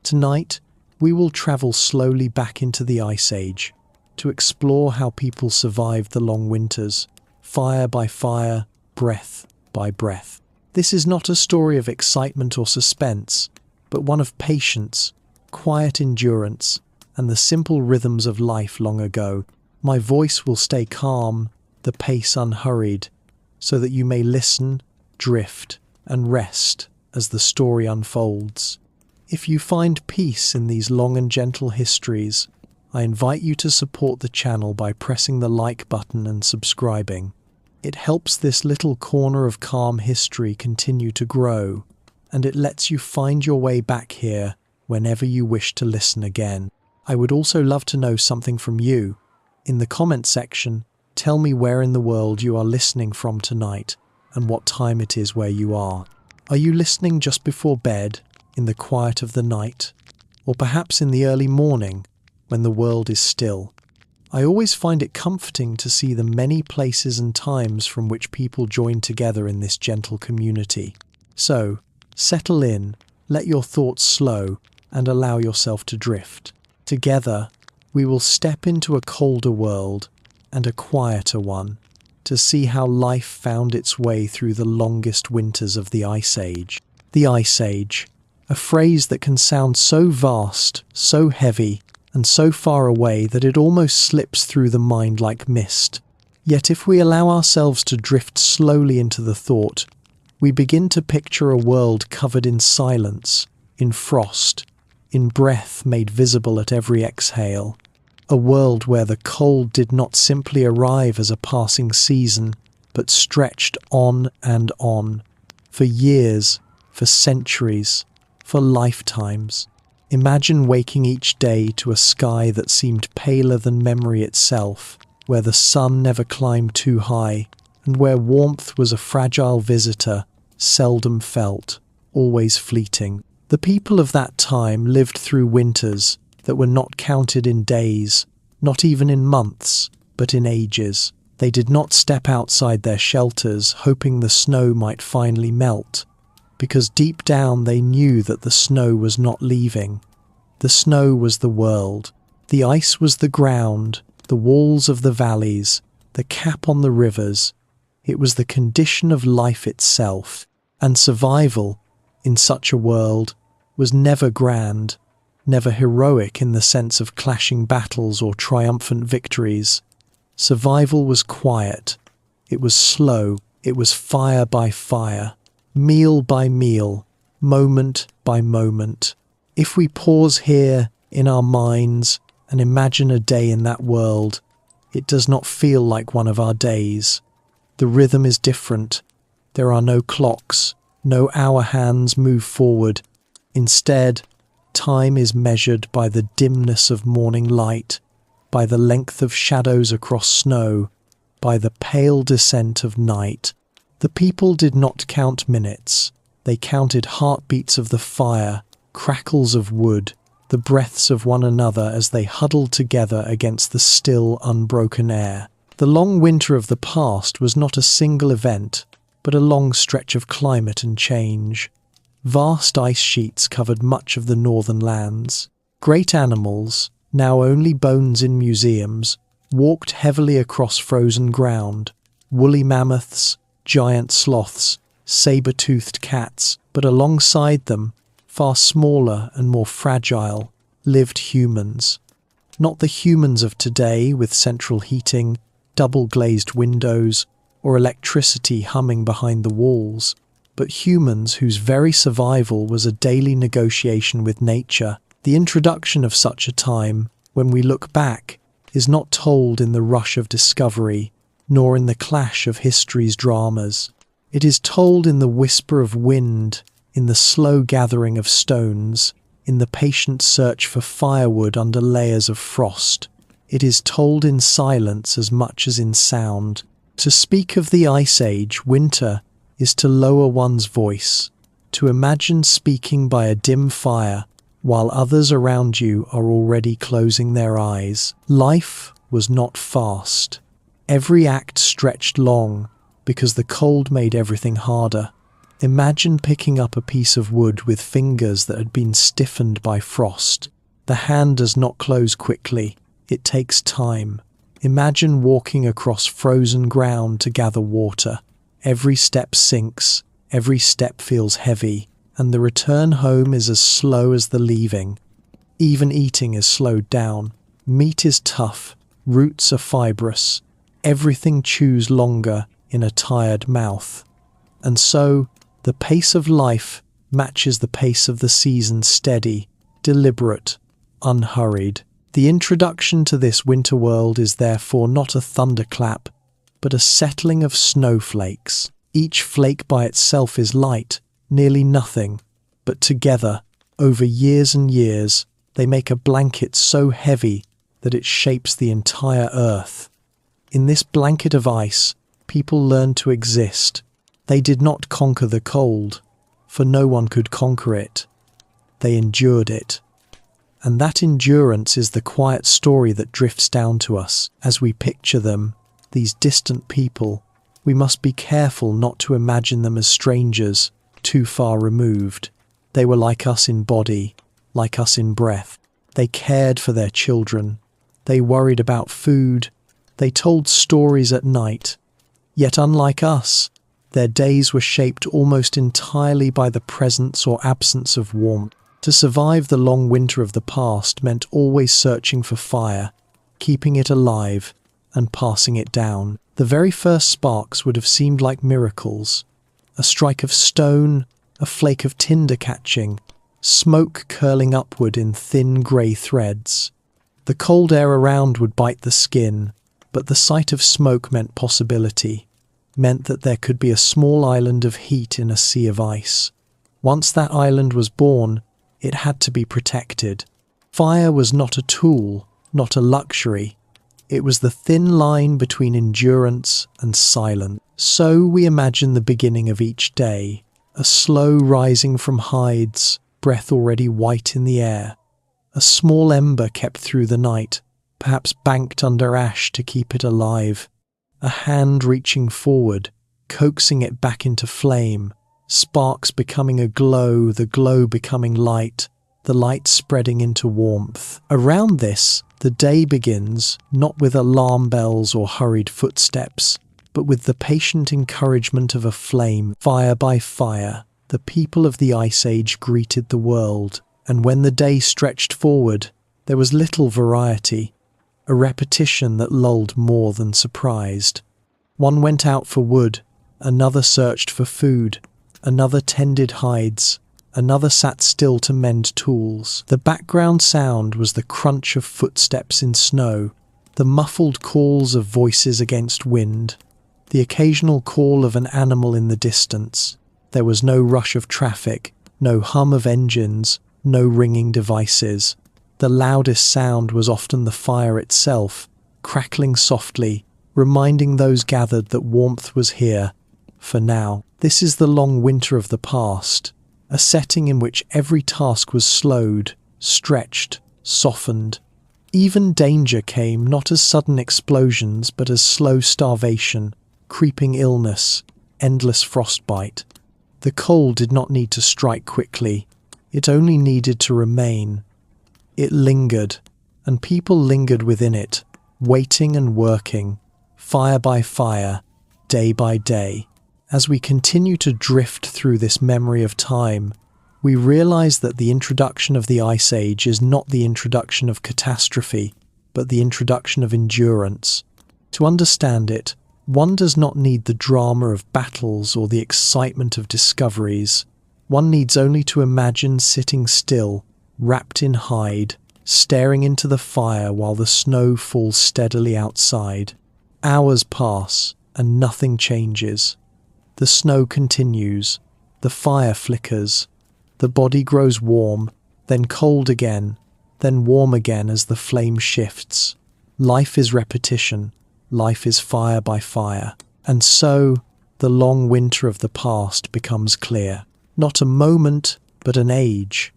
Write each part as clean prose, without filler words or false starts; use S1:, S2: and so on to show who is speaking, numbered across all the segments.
S1: Tonight, we will travel slowly back into the Ice Age to explore how people survived the long winters, fire by fire, breath by breath. This is not a story of excitement or suspense, but one of patience, quiet endurance, and the simple rhythms of life long ago. My voice will stay calm, the pace unhurried, so that you may listen, drift, and rest as the story unfolds. If you find peace in these long and gentle histories, I invite you to support the channel by pressing the like button and subscribing. It helps this little corner of calm history continue to grow, and it lets you find your way back here whenever you wish to listen again. I would also love to know something from you. In the comment section, tell me where in the world you are listening from tonight and what time it is where you are. Are you listening just before bed, in the quiet of the night, or perhaps in the early morning when the world is still? I always find it comforting to see the many places and times from which people join together in this gentle community. So, settle in, let your thoughts slow, and allow yourself to drift. Together, we will step into a colder world and a quieter one to see how life found its way through the longest winters of the Ice Age. The Ice Age, a phrase that can sound so vast, so heavy, and so far away that it almost slips through the mind like mist. Yet if we allow ourselves to drift slowly into the thought, we begin to picture a world covered in silence, in frost, in breath made visible at every exhale. A world where the cold did not simply arrive as a passing season, but stretched on and on, for years, for centuries, for lifetimes. Imagine waking each day to a sky that seemed paler than memory itself, where the sun never climbed too high, and where warmth was a fragile visitor, seldom felt, always fleeting. The people of that time lived through winters that were not counted in days, not even in months, but in ages. They did not step outside their shelters hoping the snow might finally melt, because deep down they knew that the snow was not leaving. The snow was the world. The ice was the ground, the walls of the valleys, the cap on the rivers. It was the condition of life itself, and survival, in such a world, was never grand, never heroic in the sense of clashing battles or triumphant victories. Survival was quiet. It was slow. It was fire by fire, meal by meal, moment by moment. If we pause here in our minds and imagine a day in that world, it does not feel like one of our days. The rhythm is different. There are no clocks, no hour hands move forward. Instead, time is measured by the dimness of morning light, by the length of shadows across snow, by the pale descent of night. The people did not count minutes. They counted heartbeats of the fire, crackles of wood, the breaths of one another as they huddled together against the still, unbroken air. The long winter of the past was not a single event, but a long stretch of climate and change. Vast ice sheets covered much of the northern lands. Great animals, now only bones in museums, walked heavily across frozen ground. Woolly mammoths, giant sloths, saber-toothed cats, but alongside them, far smaller and more fragile, lived humans. Not the humans of today with central heating, double-glazed windows, or electricity humming behind the walls, but humans whose very survival was a daily negotiation with nature. The introduction of such a time, when we look back, is not told in the rush of discovery, nor in the clash of history's dramas. It is told in the whisper of wind, in the slow gathering of stones, in the patient search for firewood under layers of frost. It is told in silence as much as in sound. To speak of the Ice Age, winter, is to lower one's voice, to imagine speaking by a dim fire while others around you are already closing their eyes. Life was not fast. Every act stretched long because the cold made everything harder. Imagine picking up a piece of wood with fingers that had been stiffened by frost. The hand does not close quickly. It takes time. Imagine walking across frozen ground to gather water. Every step sinks, every step feels heavy, and the return home is as slow as the leaving. Even eating is slowed down. Meat is tough, roots are fibrous. Everything chews longer in a tired mouth. And so, the pace of life matches the pace of the season, steady, deliberate, unhurried. The introduction to this winter world is therefore not a thunderclap, but a settling of snowflakes. Each flake by itself is light, nearly nothing, but together, over years and years, they make a blanket so heavy that it shapes the entire earth. In this blanket of ice, people learned to exist. They did not conquer the cold, for no one could conquer it. They endured it. And that endurance is the quiet story that drifts down to us as we picture them, these distant people. We must be careful not to imagine them as strangers, too far removed. They were like us in body, like us in breath. They cared for their children. They worried about food. They told stories at night. Yet unlike us, their days were shaped almost entirely by the presence or absence of warmth. To survive the long winter of the past meant always searching for fire, keeping it alive, and passing it down. The very first sparks would have seemed like miracles. A strike of stone, a flake of tinder catching, smoke curling upward in thin grey threads. The cold air around would bite the skin, but the sight of smoke meant possibility, meant that there could be a small island of heat in a sea of ice. Once that island was born, it had to be protected. Fire was not a tool, not a luxury. It was the thin line between endurance and silence. So we imagine the beginning of each day, a slow rising from hides, breath already white in the air. A small ember kept through the night, perhaps banked under ash to keep it alive. A hand reaching forward, coaxing it back into flame. Sparks becoming a glow, the glow becoming light, the light spreading into warmth. Around this, the day begins, not with alarm bells or hurried footsteps, but with the patient encouragement of a flame. Fire by fire, the people of the Ice Age greeted the world, and when the day stretched forward, there was little variety, a repetition that lulled more than surprised. One went out for wood, another searched for food, another tended hides, another sat still to mend tools. The background sound was the crunch of footsteps in snow, the muffled calls of voices against wind, the occasional call of an animal in the distance. There was no rush of traffic, no hum of engines, no ringing devices. The loudest sound was often the fire itself, crackling softly, reminding those gathered that warmth was here, for now. This is the long winter of the past, a setting in which every task was slowed, stretched, softened. Even danger came not as sudden explosions but as slow starvation, creeping illness, endless frostbite. The cold did not need to strike quickly, it only needed to remain. It lingered, and people lingered within it, waiting and working, fire by fire, day by day. As we continue to drift through this memory of time, we realize that the introduction of the Ice Age is not the introduction of catastrophe, but the introduction of endurance. To understand it, one does not need the drama of battles or the excitement of discoveries. One needs only to imagine sitting still, wrapped in hide, staring into the fire while the snow falls steadily outside. Hours pass, and nothing changes. The snow continues, the fire flickers, the body grows warm, then cold again, then warm again as the flame shifts. Life is repetition, life is fire by fire. And so, the long winter of the past becomes clear. Not a moment, but an age.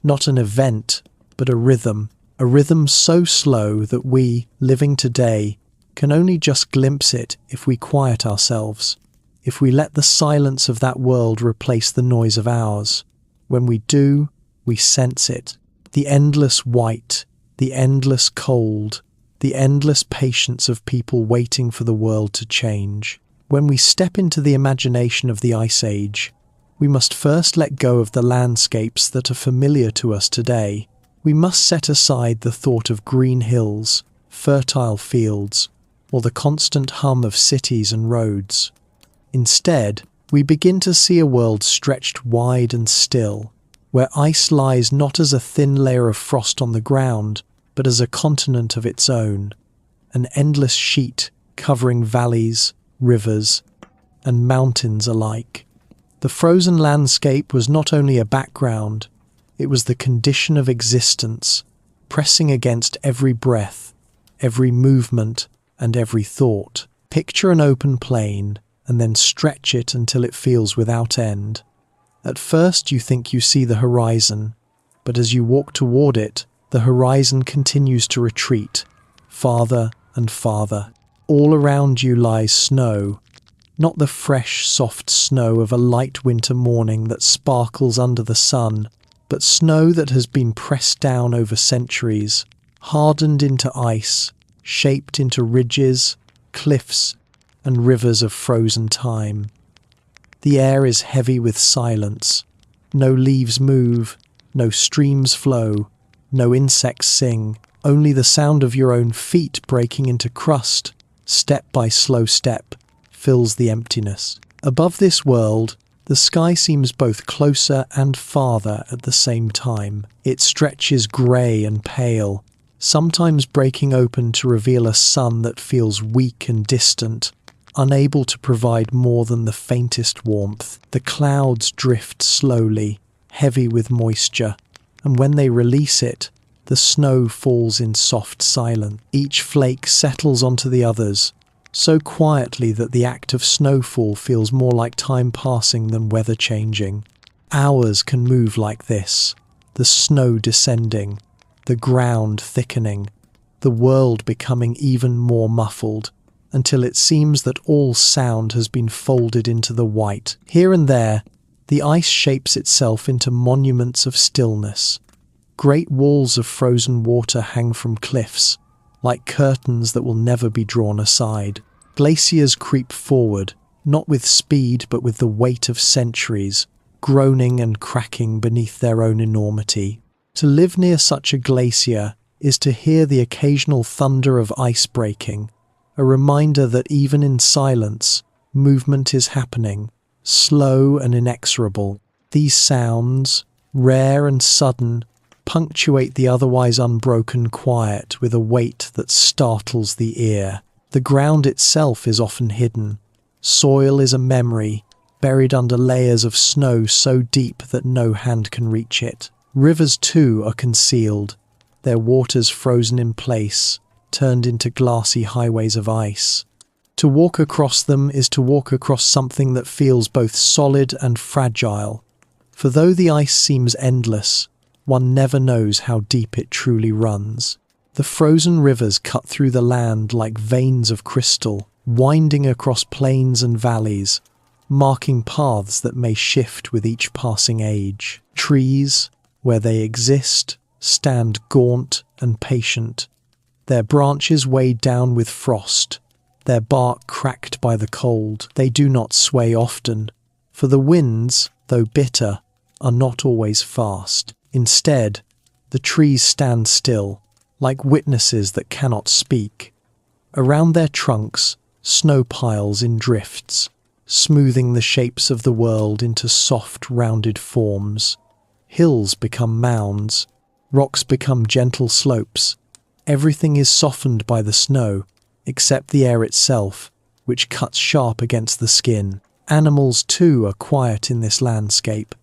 S1: Not an event, but a rhythm so slow that we, living today, can only just glimpse it if we quiet ourselves. if we let the silence of that world replace the noise of ours. When we do, we sense it. The endless white, the endless cold, the endless patience of people waiting for the world to change. When we step into the imagination of the Ice Age, we must first let go of the landscapes that are familiar to us today. We must set aside the thought of green hills, fertile fields, or the constant hum of cities and roads. Instead, we begin to see a world stretched wide and still, where ice lies not as a thin layer of frost on the ground, but as a continent of its own, an endless sheet covering valleys, rivers, and mountains alike. The frozen landscape was not only a background, it was the condition of existence, pressing against every breath, every movement, and every thought. Picture an open plain, and then stretch it until it feels without end. At first you think you see the horizon, but as you walk toward it, the horizon continues to retreat, farther and farther. All around you lies snow, not the fresh, soft snow of a light winter morning that sparkles under the sun, but snow that has been pressed down over centuries, hardened into ice, shaped into ridges, cliffs, and rivers of frozen time. The air is heavy with silence. No leaves move, no streams flow, no insects sing, only the sound of your own feet breaking into crust, step by slow step, fills the emptiness. Above this world, the sky seems both closer and farther at the same time. It stretches grey and pale, sometimes breaking open to reveal a sun that feels weak and distant, unable to provide more than the faintest warmth. The clouds drift slowly, heavy with moisture, and when they release it, the snow falls in soft silence. Each flake settles onto the others, so quietly that the act of snowfall feels more like time passing than weather changing. Hours can move like this, the snow descending, the ground thickening, the world becoming even more muffled, until it seems that all sound has been folded into the white. Here and there, the ice shapes itself into monuments of stillness. Great walls of frozen water hang from cliffs, like curtains that will never be drawn aside. Glaciers creep forward, not with speed but with the weight of centuries, groaning and cracking beneath their own enormity. To live near such a glacier is to hear the occasional thunder of ice breaking, a reminder that even in silence, movement is happening, slow and inexorable. These sounds, rare and sudden, punctuate the otherwise unbroken quiet with a weight that startles the ear. The ground itself is often hidden. Soil is a memory, buried under layers of snow so deep that no hand can reach it. Rivers, too, are concealed, their waters frozen in place, turned into glassy highways of ice. To walk across them is to walk across something that feels both solid and fragile, for though the ice seems endless, one never knows how deep it truly runs. The frozen rivers cut through the land like veins of crystal, winding across plains and valleys, marking paths that may shift with each passing age. Trees, where they exist, stand gaunt and patient, their branches weighed down with frost, their bark cracked by the cold. They do not sway often, for the winds, though bitter, are not always fast. Instead, the trees stand still, like witnesses that cannot speak. Around their trunks, snow piles in drifts, smoothing the shapes of the world into soft, rounded forms. Hills become mounds, rocks become gentle slopes. Everything is softened by the snow, except the air itself, which cuts sharp against the skin. Animals, too, are quiet in this landscape.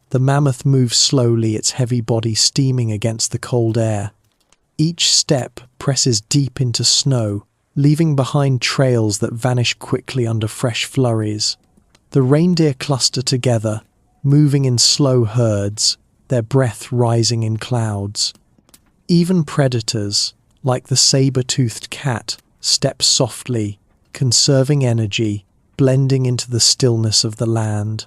S1: The mammoth moves slowly, its heavy body steaming against the cold air. Each step presses deep into snow, leaving behind trails that vanish quickly under fresh flurries. The reindeer cluster together, moving in slow herds, their breath rising in clouds. Even predators, like the saber-toothed cat, step softly, conserving energy, blending into the stillness of the land.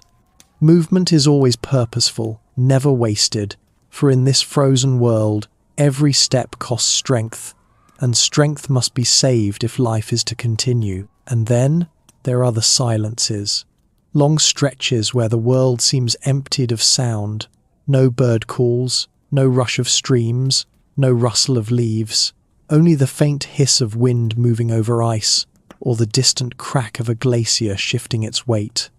S1: Movement is always purposeful, never wasted, for in this frozen world, every step costs strength, and strength must be saved if life is to continue. And then there are the silences. Long stretches where the world seems emptied of sound. No bird calls, no rush of streams, no rustle of leaves, only the faint hiss of wind moving over ice, or the distant crack of a glacier shifting its weight.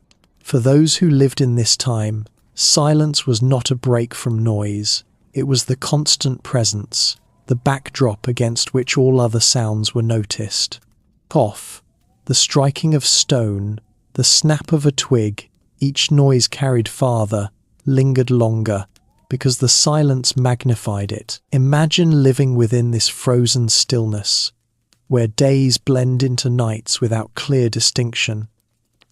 S1: For those who lived in this time, silence was not a break from noise. It was the constant presence, the backdrop against which all other sounds were noticed. Cough, the striking of stone, the snap of a twig, each noise carried farther, lingered longer, because the silence magnified it. Imagine living within this frozen stillness, where days blend into nights without clear distinction.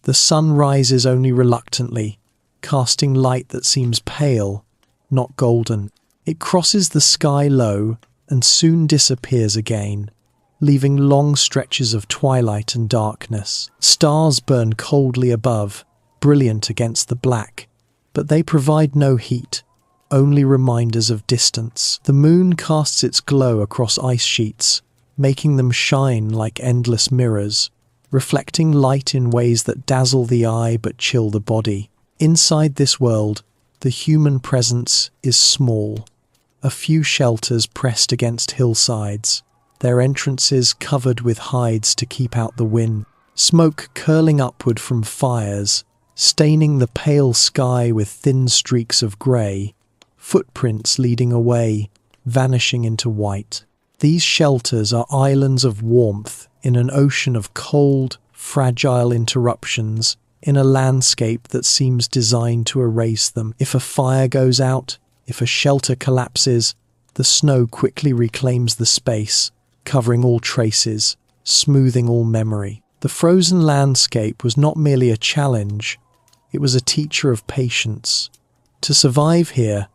S1: The sun rises only reluctantly, casting light that seems pale, not golden. It crosses the sky low and soon disappears again, leaving long stretches of twilight and darkness. Stars burn coldly above, brilliant against the black, but they provide no heat, only reminders of distance. The moon casts its glow across ice sheets, making them shine like endless mirrors, reflecting light in ways that dazzle the eye but chill the body. Inside this world, the human presence is small. A few shelters pressed against hillsides, their entrances covered with hides to keep out the wind. Smoke curling upward from fires, staining the pale sky with thin streaks of grey. Footprints leading away, vanishing into white. These shelters are islands of warmth in an ocean of cold, fragile interruptions, in a landscape that seems designed to erase them. If a fire goes out, if a shelter collapses, the snow quickly reclaims the space, covering all traces, smoothing all memory. The frozen landscape was not merely a challenge, it was a teacher of patience. To survive here,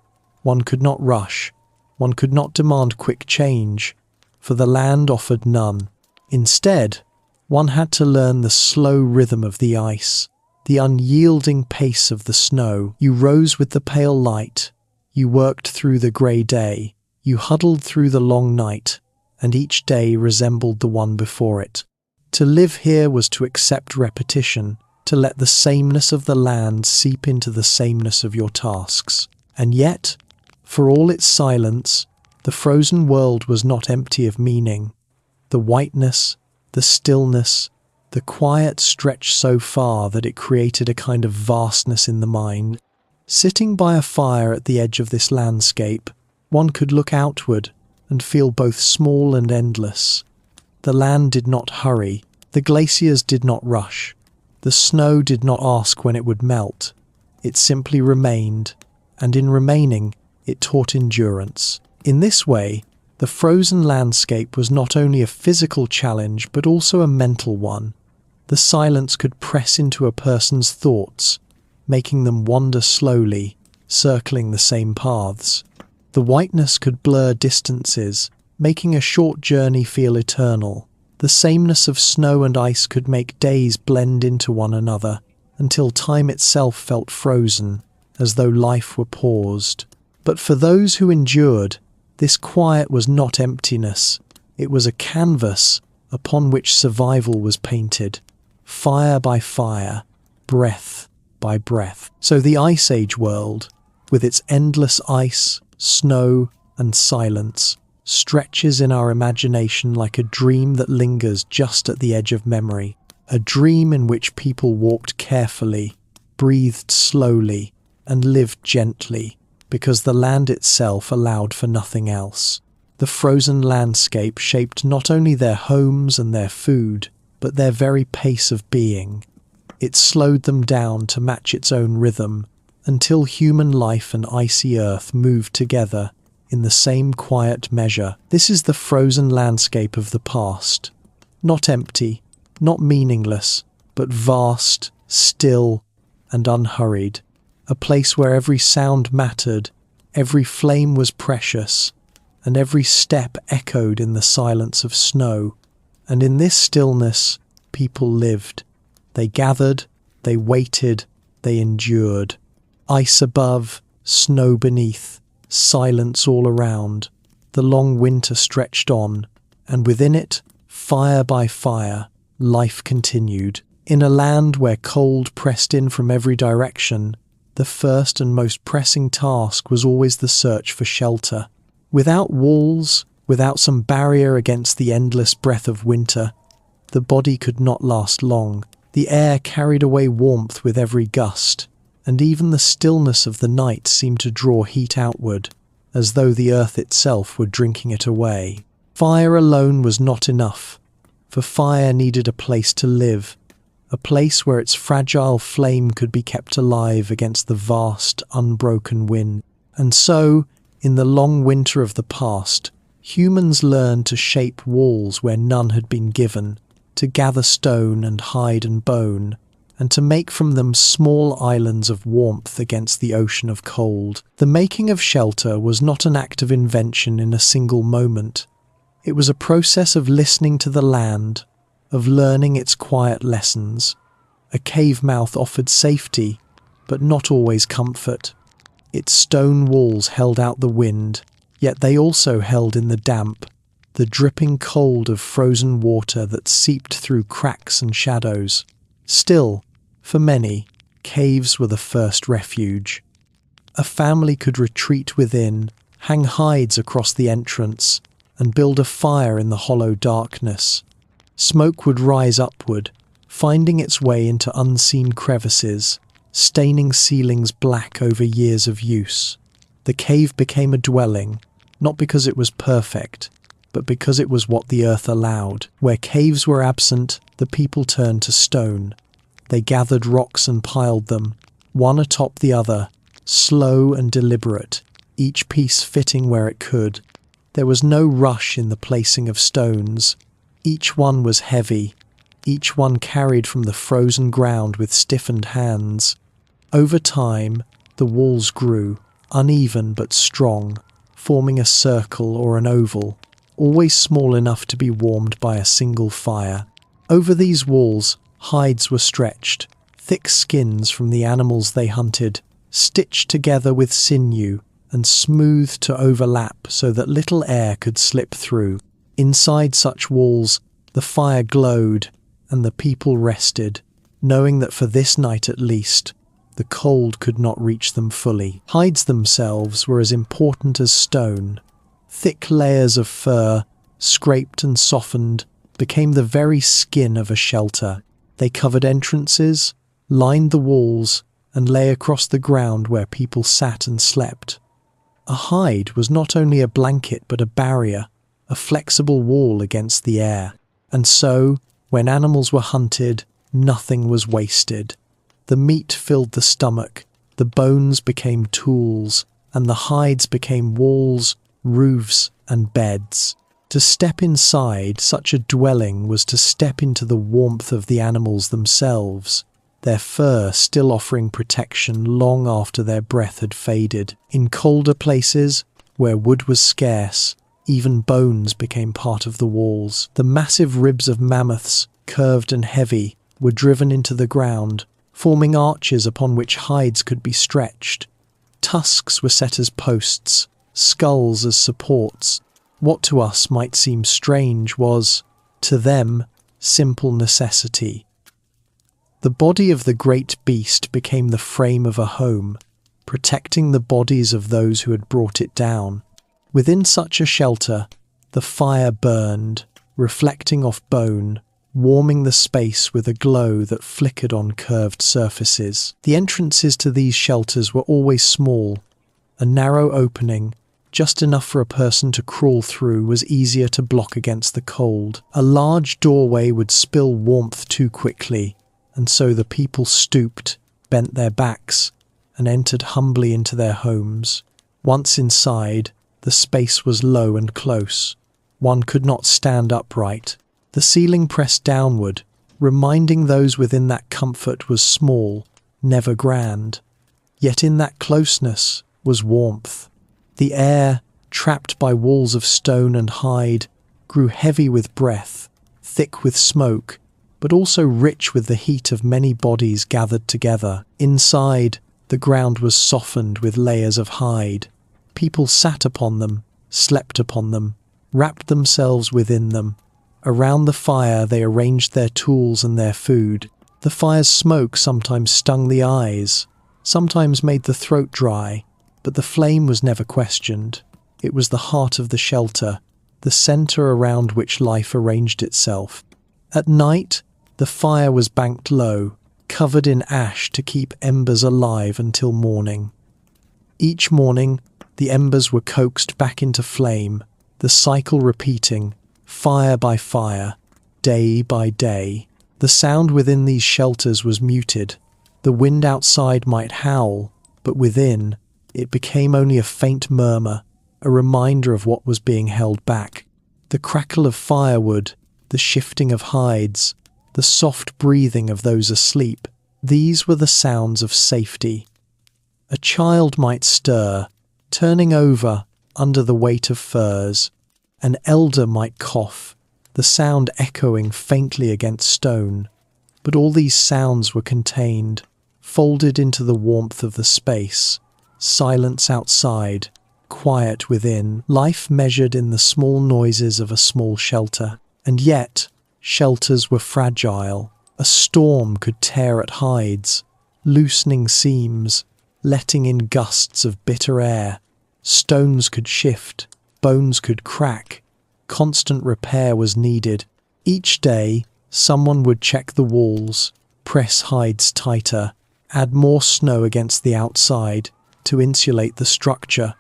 S1: one could not rush, one could not demand quick change, for the land offered none. Instead, one had to learn the slow rhythm of the ice, the unyielding pace of the snow. You rose with the pale light, you worked through the grey day, you huddled through the long night, and each day resembled the one before it. To live here was to accept repetition, to let the sameness of the land seep into the sameness of your tasks. And yet, for all its silence, the frozen world was not empty of meaning. The whiteness, the stillness, the quiet stretched so far that it created a kind of vastness in the mind. Sitting by a fire at the edge of this landscape, one could look outward and feel both small and endless. The land did not hurry, the glaciers did not rush, the snow did not ask when it would melt. It simply remained, and in remaining, it taught endurance. In this way, the frozen landscape was not only a physical challenge but also a mental one. The silence could press into a person's thoughts, making them wander slowly, circling the same paths. The whiteness could blur distances, making a short journey feel eternal. The sameness of snow and ice could make days blend into one another, until time itself felt frozen, as though life were paused. But for those who endured, this quiet was not emptiness. It was a canvas upon which survival was painted, fire by fire, breath by breath. So the Ice Age world, with its endless ice, snow, and silence, stretches in our imagination like a dream that lingers just at the edge of memory, a dream in which people walked carefully, breathed slowly, and lived gently, because the land itself allowed for nothing else. The frozen landscape shaped not only their homes and their food, but their very pace of being. It slowed them down to match its own rhythm, until human life and icy earth moved together in the same quiet measure. This is the frozen landscape of the past. Not empty, not meaningless, but vast, still, and unhurried. A place where every sound mattered, every flame was precious, and every step echoed in the silence of snow. And in this stillness, people lived. They gathered, they waited, they endured. Ice above, snow beneath, silence all around. The long winter stretched on, and within it, fire by fire, life continued. In a land where cold pressed in from every direction, the first and most pressing task was always the search for shelter. Without walls, without some barrier against the endless breath of winter, the body could not last long. The air carried away warmth with every gust, and even the stillness of the night seemed to draw heat outward, as though the earth itself were drinking it away. Fire alone was not enough, for fire needed a place to live, a place where its fragile flame could be kept alive against the vast, unbroken wind. And so, in the long winter of the past, humans learned to shape walls where none had been given, to gather stone and hide and bone, and to make from them small islands of warmth against the ocean of cold. The making of shelter was not an act of invention in a single moment. It was a process of listening to the land, of learning its quiet lessons. A cave mouth offered safety, but not always comfort. Its stone walls held out the wind, yet they also held in the damp, the dripping cold of frozen water that seeped through cracks and shadows. Still, for many, caves were the first refuge. A family could retreat within, hang hides across the entrance, and build a fire in the hollow darkness. Smoke would rise upward, finding its way into unseen crevices, staining ceilings black over years of use. The cave became a dwelling, not because it was perfect, but because it was what the earth allowed. Where caves were absent, the people turned to stone. They gathered rocks and piled them, one atop the other, slow and deliberate, each piece fitting where it could. There was no rush in the placing of stones. Each one was heavy, each one carried from the frozen ground with stiffened hands. Over time, the walls grew, uneven but strong, forming a circle or an oval, always small enough to be warmed by a single fire. Over these walls, hides were stretched, thick skins from the animals they hunted, stitched together with sinew and smoothed to overlap so that little air could slip through. Inside such walls, the fire glowed and the people rested, knowing that for this night at least, the cold could not reach them fully. Hides themselves were as important as stone. Thick layers of fur, scraped and softened, became the very skin of a shelter. They covered entrances, lined the walls, and lay across the ground where people sat and slept. A hide was not only a blanket but a barrier, a flexible wall against the air. And so, when animals were hunted, nothing was wasted. The meat filled the stomach, the bones became tools, and the hides became walls, roofs, and beds. To step inside such a dwelling was to step into the warmth of the animals themselves, their fur still offering protection long after their breath had faded. In colder places, where wood was scarce, even bones became part of the walls. The massive ribs of mammoths, curved and heavy, were driven into the ground, forming arches upon which hides could be stretched. Tusks were set as posts, skulls as supports. What to us might seem strange was, to them, simple necessity. The body of the great beast became the frame of a home, protecting the bodies of those who had brought it down. Within such a shelter, the fire burned, reflecting off bone, warming the space with a glow that flickered on curved surfaces. The entrances to these shelters were always small. A narrow opening, just enough for a person to crawl through, was easier to block against the cold. A large doorway would spill warmth too quickly, and so the people stooped, bent their backs, and entered humbly into their homes. Once inside, the space was low and close. One could not stand upright. The ceiling pressed downward, reminding those within that comfort was small, never grand. Yet in that closeness was warmth. The air, trapped by walls of stone and hide, grew heavy with breath, thick with smoke, but also rich with the heat of many bodies gathered together. Inside, the ground was softened with layers of hide. People sat upon them, slept upon them, wrapped themselves within them. Around the fire they arranged their tools and their food. The fire's smoke sometimes stung the eyes, sometimes made the throat dry, but the flame was never questioned. It was the heart of the shelter, the center around which life arranged itself. At night, the fire was banked low, covered in ash to keep embers alive until morning. Each morning, the embers were coaxed back into flame, the cycle repeating, fire by fire, day by day. The sound within these shelters was muted. The wind outside might howl, but within, it became only a faint murmur, a reminder of what was being held back. The crackle of firewood, the shifting of hides, the soft breathing of those asleep, these were the sounds of safety. A child might stir, turning over under the weight of furs. An elder might cough, the sound echoing faintly against stone. But all these sounds were contained, folded into the warmth of the space. Silence outside, quiet within, life measured in the small noises of a small shelter. And yet, shelters were fragile. A storm could tear at hides, loosening seams, letting in gusts of bitter air. Stones could shift, bones could crack. Constant repair was needed. Each day, someone would check the walls, press hides tighter, add more snow against the outside to insulate the structure.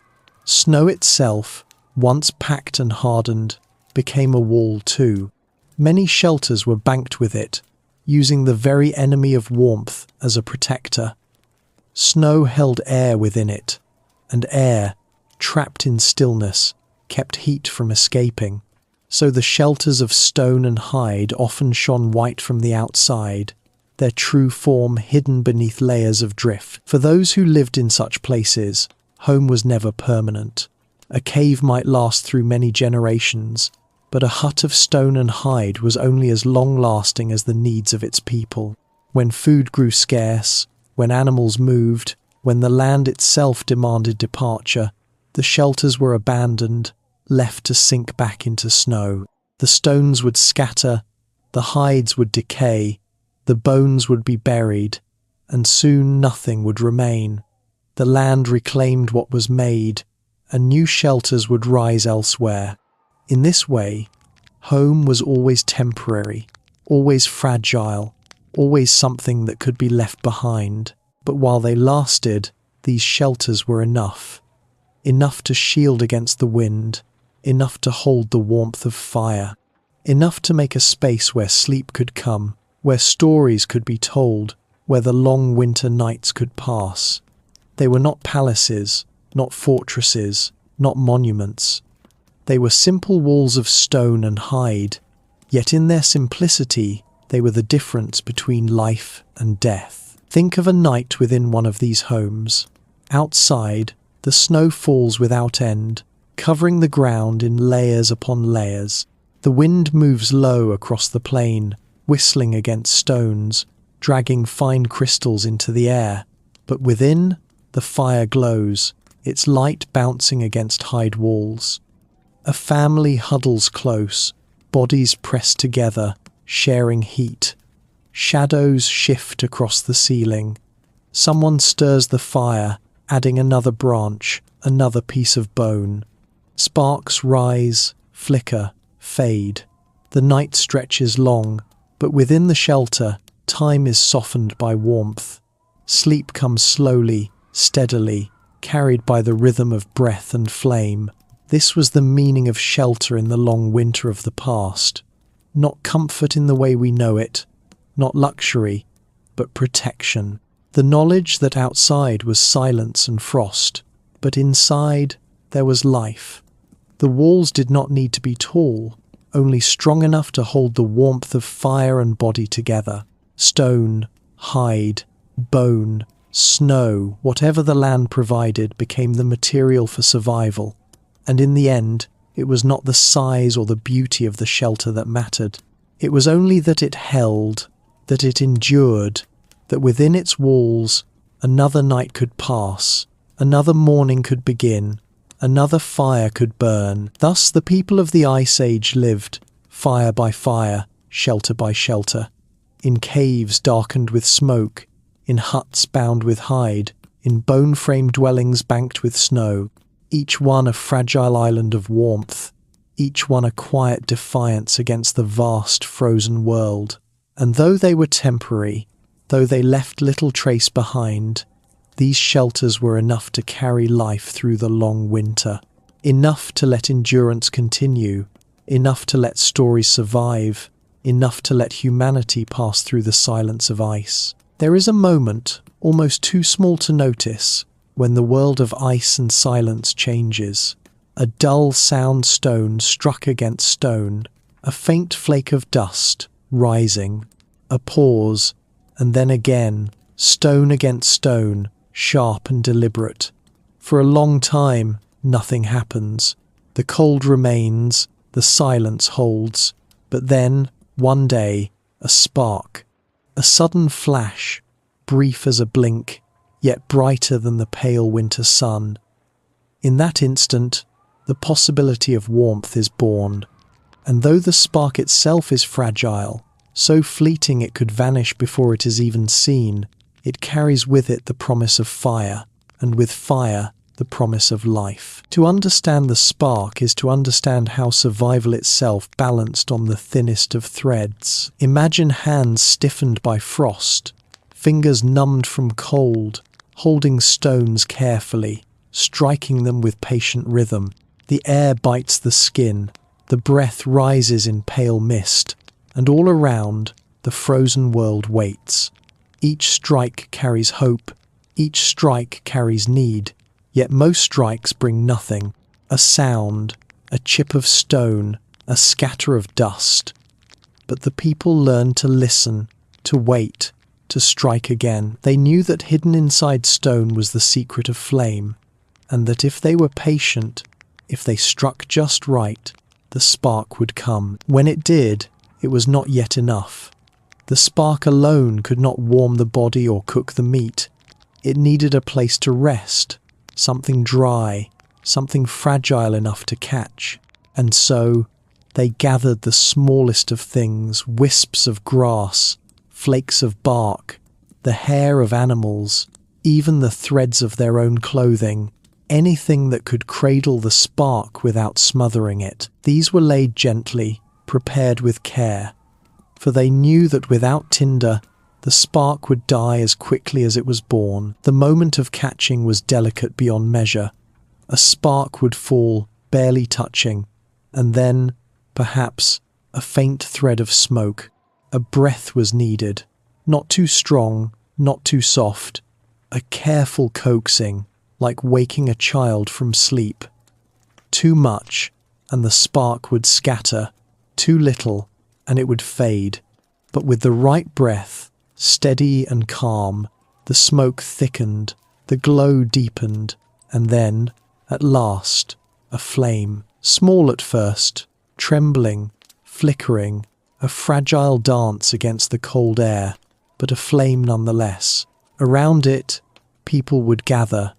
S1: Snow itself, once packed and hardened, became a wall too. Many shelters were banked with it, using the very enemy of warmth as a protector. Snow held air within it, and air, trapped in stillness, kept heat from escaping. So the shelters of stone and hide often shone white from the outside, their true form hidden beneath layers of drift. For those who lived in such places, home was never permanent. A cave might last through many generations, but a hut of stone and hide was only as long-lasting as the needs of its people. When food grew scarce, when animals moved, when the land itself demanded departure, the shelters were abandoned, left to sink back into snow. The stones would scatter, the hides would decay, the bones would be buried, and soon nothing would remain. The land reclaimed what was made, and new shelters would rise elsewhere. In this way, home was always temporary, always fragile, always something that could be left behind. But while they lasted, these shelters were enough. Enough to shield against the wind, enough to hold the warmth of fire, enough to make a space where sleep could come, where stories could be told, where the long winter nights could pass. They were not palaces, not fortresses, not monuments. They were simple walls of stone and hide, yet in their simplicity, they were the difference between life and death. Think of a night within one of these homes. Outside, the snow falls without end, covering the ground in layers upon layers. The wind moves low across the plain, whistling against stones, dragging fine crystals into the air. But within, the fire glows, its light bouncing against hide walls. A family huddles close, bodies pressed together, sharing heat. Shadows shift across the ceiling. Someone stirs the fire, adding another branch, another piece of bone. Sparks rise, flicker, fade. The night stretches long, but within the shelter, time is softened by warmth. Sleep comes slowly, steadily, carried by the rhythm of breath and flame. This was the meaning of shelter in the long winter of the past. Not comfort in the way we know it, not luxury, but protection. The knowledge that outside was silence and frost, but inside there was life. The walls did not need to be tall, only strong enough to hold the warmth of fire and body together. Stone, hide, bone, snow, whatever the land provided became the material for survival. And in the end, it was not the size or the beauty of the shelter that mattered. It was only that it held, that it endured, that within its walls another night could pass, another morning could begin, another fire could burn. Thus the people of the Ice Age lived, fire by fire, shelter by shelter, in caves darkened with smoke, in huts bound with hide, in bone-frame dwellings banked with snow, each one a fragile island of warmth, each one a quiet defiance against the vast frozen world. And though they were temporary, though they left little trace behind, these shelters were enough to carry life through the long winter, enough to let endurance continue, enough to let stories survive, enough to let humanity pass through the silence of ice. There is a moment, almost too small to notice, when the world of ice and silence changes. A dull sound stone struck against stone, a faint flake of dust, rising, a pause, and then again, stone against stone, sharp and deliberate. For a long time, nothing happens. The cold remains, the silence holds, but then, one day, a spark, a sudden flash, brief as a blink, yet brighter than the pale winter sun. In that instant, the possibility of warmth is born, and though the spark itself is fragile, so fleeting it could vanish before it is even seen, it carries with it the promise of fire, and with fire, the promise of life. To understand the spark is to understand how survival itself balanced on the thinnest of threads. Imagine hands stiffened by frost, fingers numbed from cold, holding stones carefully, striking them with patient rhythm. The air bites the skin, the breath rises in pale mist, and all around, the frozen world waits. Each strike carries hope, each strike carries need, yet most strikes bring nothing. A sound, a chip of stone, a scatter of dust. But the people learned to listen, to wait, to strike again. They knew that hidden inside stone was the secret of flame, and that if they were patient, if they struck just right, the spark would come. When it did, it was not yet enough. The spark alone could not warm the body or cook the meat. It needed a place to rest, something dry, something fragile enough to catch. And so, they gathered the smallest of things, wisps of grass, flakes of bark, the hair of animals, even the threads of their own clothing, anything that could cradle the spark without smothering it. These were laid gently, prepared with care, for they knew that without tinder, the spark would die as quickly as it was born. The moment of catching was delicate beyond measure. A spark would fall, barely touching, and then, perhaps, a faint thread of smoke. A breath was needed, not too strong, not too soft, a careful coaxing, like waking a child from sleep. Too much, and the spark would scatter, too little, and it would fade. But with the right breath, steady and calm, the smoke thickened, the glow deepened, and then, at last, a flame, small at first, trembling, flickering, a fragile dance against the cold air, but a flame nonetheless. Around it, people would gather,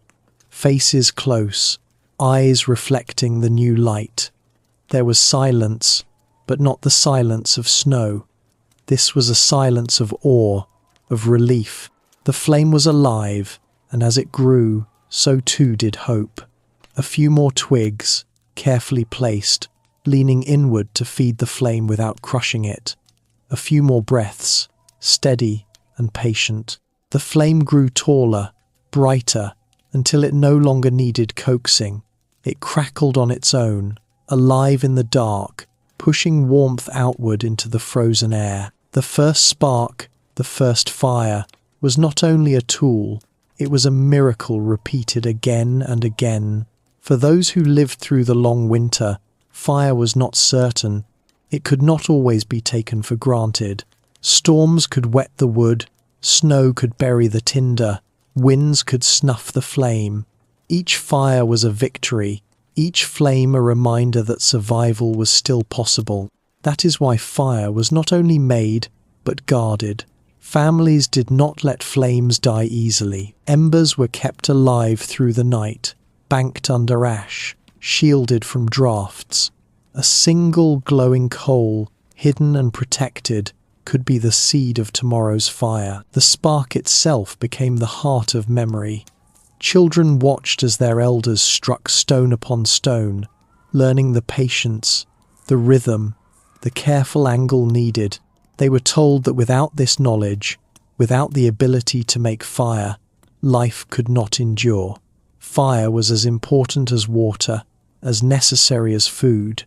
S1: faces close, eyes reflecting the new light. There was silence, but not the silence of snow. This was a silence of awe, of relief. The flame was alive, and as it grew, so too did hope. A few more twigs, carefully placed, leaning inward to feed the flame without crushing it. A few more breaths, steady and patient. The flame grew taller, brighter, until it no longer needed coaxing. It crackled on its own, alive in the dark, pushing warmth outward into the frozen air. The first spark, the first fire, was not only a tool, it was a miracle repeated again and again. For those who lived through the long winter, fire was not certain. It could not always be taken for granted. Storms could wet the wood, snow could bury the tinder, winds could snuff the flame. Each fire was a victory, each flame a reminder that survival was still possible. That is why fire was not only made, but guarded. Families did not let flames die easily. Embers were kept alive through the night, banked under ash, shielded from drafts. A single glowing coal, hidden and protected, could be the seed of tomorrow's fire. The spark itself became the heart of memory. Children watched as their elders struck stone upon stone, learning the patience, the rhythm, the careful angle needed. They were told that without this knowledge, without the ability to make fire, life could not endure. Fire was as important as water, as necessary as food.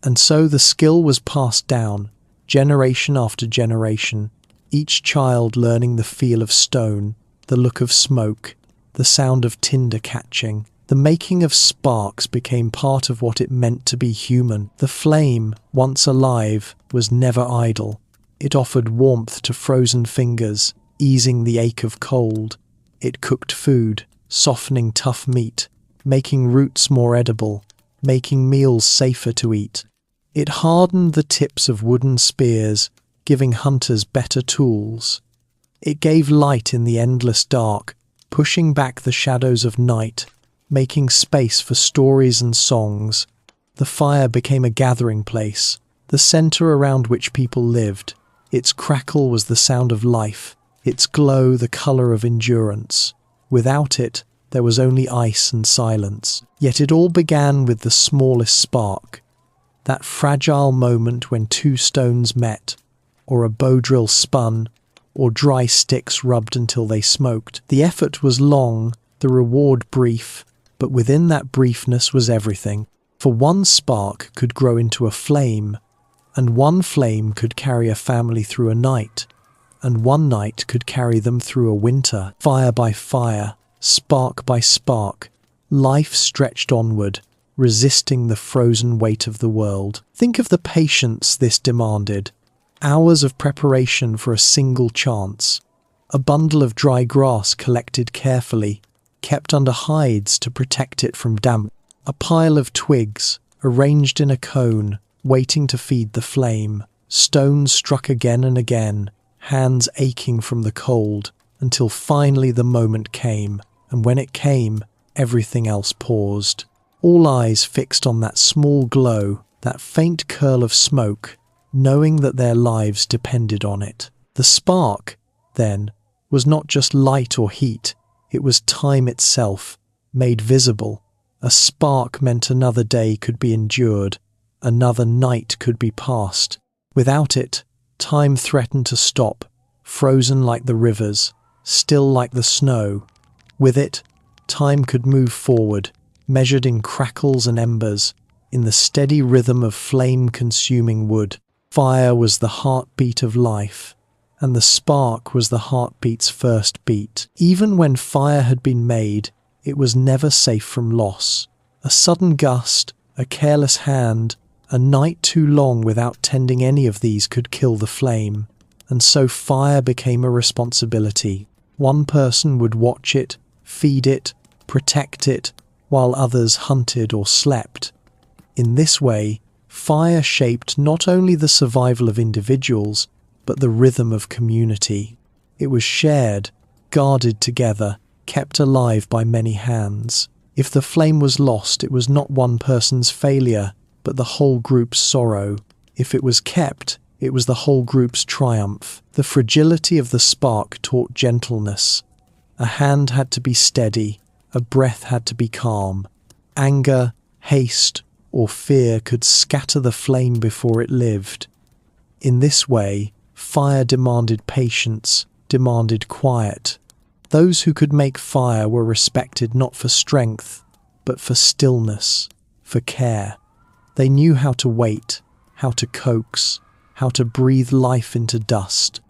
S1: And so the skill was passed down, generation after generation, each child learning the feel of stone, the look of smoke, the sound of tinder catching. The making of sparks became part of what it meant to be human. The flame, once alive, was never idle. It offered warmth to frozen fingers, easing the ache of cold. It cooked food, softening tough meat, making roots more edible, making meals safer to eat. It hardened the tips of wooden spears, giving hunters better tools. It gave light in the endless dark, pushing back the shadows of night, making space for stories and songs. The fire became a gathering place, the center around which people lived. Its crackle was the sound of life, its glow the color of endurance. Without it, there was only ice and silence. Yet it all began with the smallest spark, that fragile moment when two stones met, or a bow drill spun, or dry sticks rubbed until they smoked. The effort was long, the reward brief, but within that briefness was everything. For one spark could grow into a flame, and one flame could carry a family through a night, and one night could carry them through a winter. Fire by fire, spark by spark, life stretched onward, resisting the frozen weight of the world. Think of the patience this demanded. Hours of preparation for a single chance. A bundle of dry grass collected carefully, kept under hides to protect it from damp. A pile of twigs, arranged in a cone, waiting to feed the flame. Stones struck again and again, hands aching from the cold, until finally the moment came. And when it came, everything else paused. All eyes fixed on that small glow, that faint curl of smoke, knowing that their lives depended on it. The spark, then, was not just light or heat, it was time itself, made visible. A spark meant another day could be endured, another night could be passed. Without it, time threatened to stop, frozen like the rivers, still like the snow. With it, time could move forward, measured in crackles and embers, in the steady rhythm of flame-consuming wood. Fire was the heartbeat of life, and the spark was the heartbeat's first beat. Even when fire had been made, it was never safe from loss. A sudden gust, a careless hand, a night too long without tending any of these could kill the flame. And so fire became a responsibility. One person would watch it, feed it, protect it, while others hunted or slept. In this way, fire shaped not only the survival of individuals, but the rhythm of community. It was shared, guarded together, kept alive by many hands. If the flame was lost, it was not one person's failure, but the whole group's sorrow. If it was kept, it was the whole group's triumph. The fragility of the spark taught gentleness. A hand had to be steady, a breath had to be calm. Anger, haste, or fear could scatter the flame before it lived. In this way, fire demanded patience, demanded quiet. Those who could make fire were respected not for strength, but for stillness, for care. They knew how to wait, how to coax, how to breathe life into dust.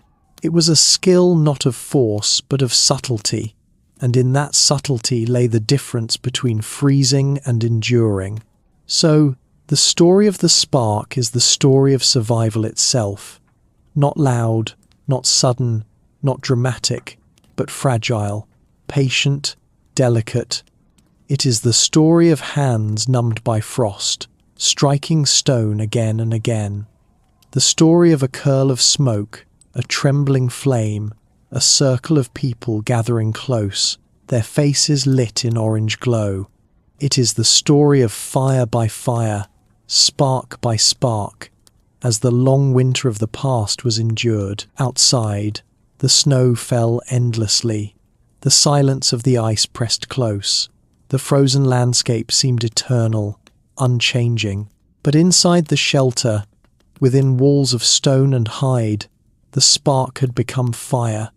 S1: It was a skill not of force, but of subtlety, and in that subtlety lay the difference between freezing and enduring. So, the story of the spark is the story of survival itself. Not loud, not sudden, not dramatic, but fragile, patient, delicate. It is the story of hands numbed by frost, striking stone again and again, The story of a curl of smoke, a trembling flame, a circle of people gathering close, their faces lit in orange glow. It is the story of fire by fire, spark by spark, as the long winter of the past was endured. Outside, the snow fell endlessly. The silence of the ice pressed close. The frozen landscape seemed eternal, unchanging. But inside the shelter, within walls of stone and hide, the spark had become fire.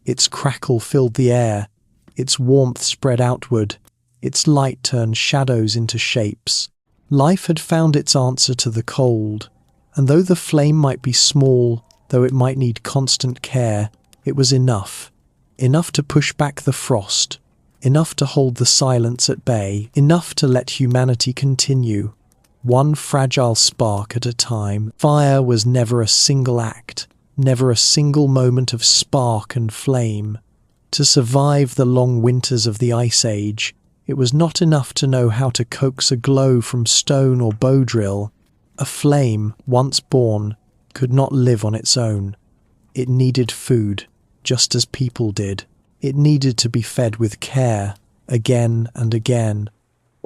S1: Its crackle filled the air, its warmth spread outward, its light turned shadows into shapes. Life had found its answer to the cold, and though the flame might be small, though it might need constant care, it was enough. Enough to push back the frost, enough to hold the silence at bay, enough to let humanity continue, one fragile spark at a time. Fire was never a single act, never a single moment of spark and flame. To survive the long winters of the Ice Age, it was not enough to know how to coax a glow from stone or bow drill. A flame, once born, could not live on its own. It needed food, just as people did. It needed to be fed with care, again and again,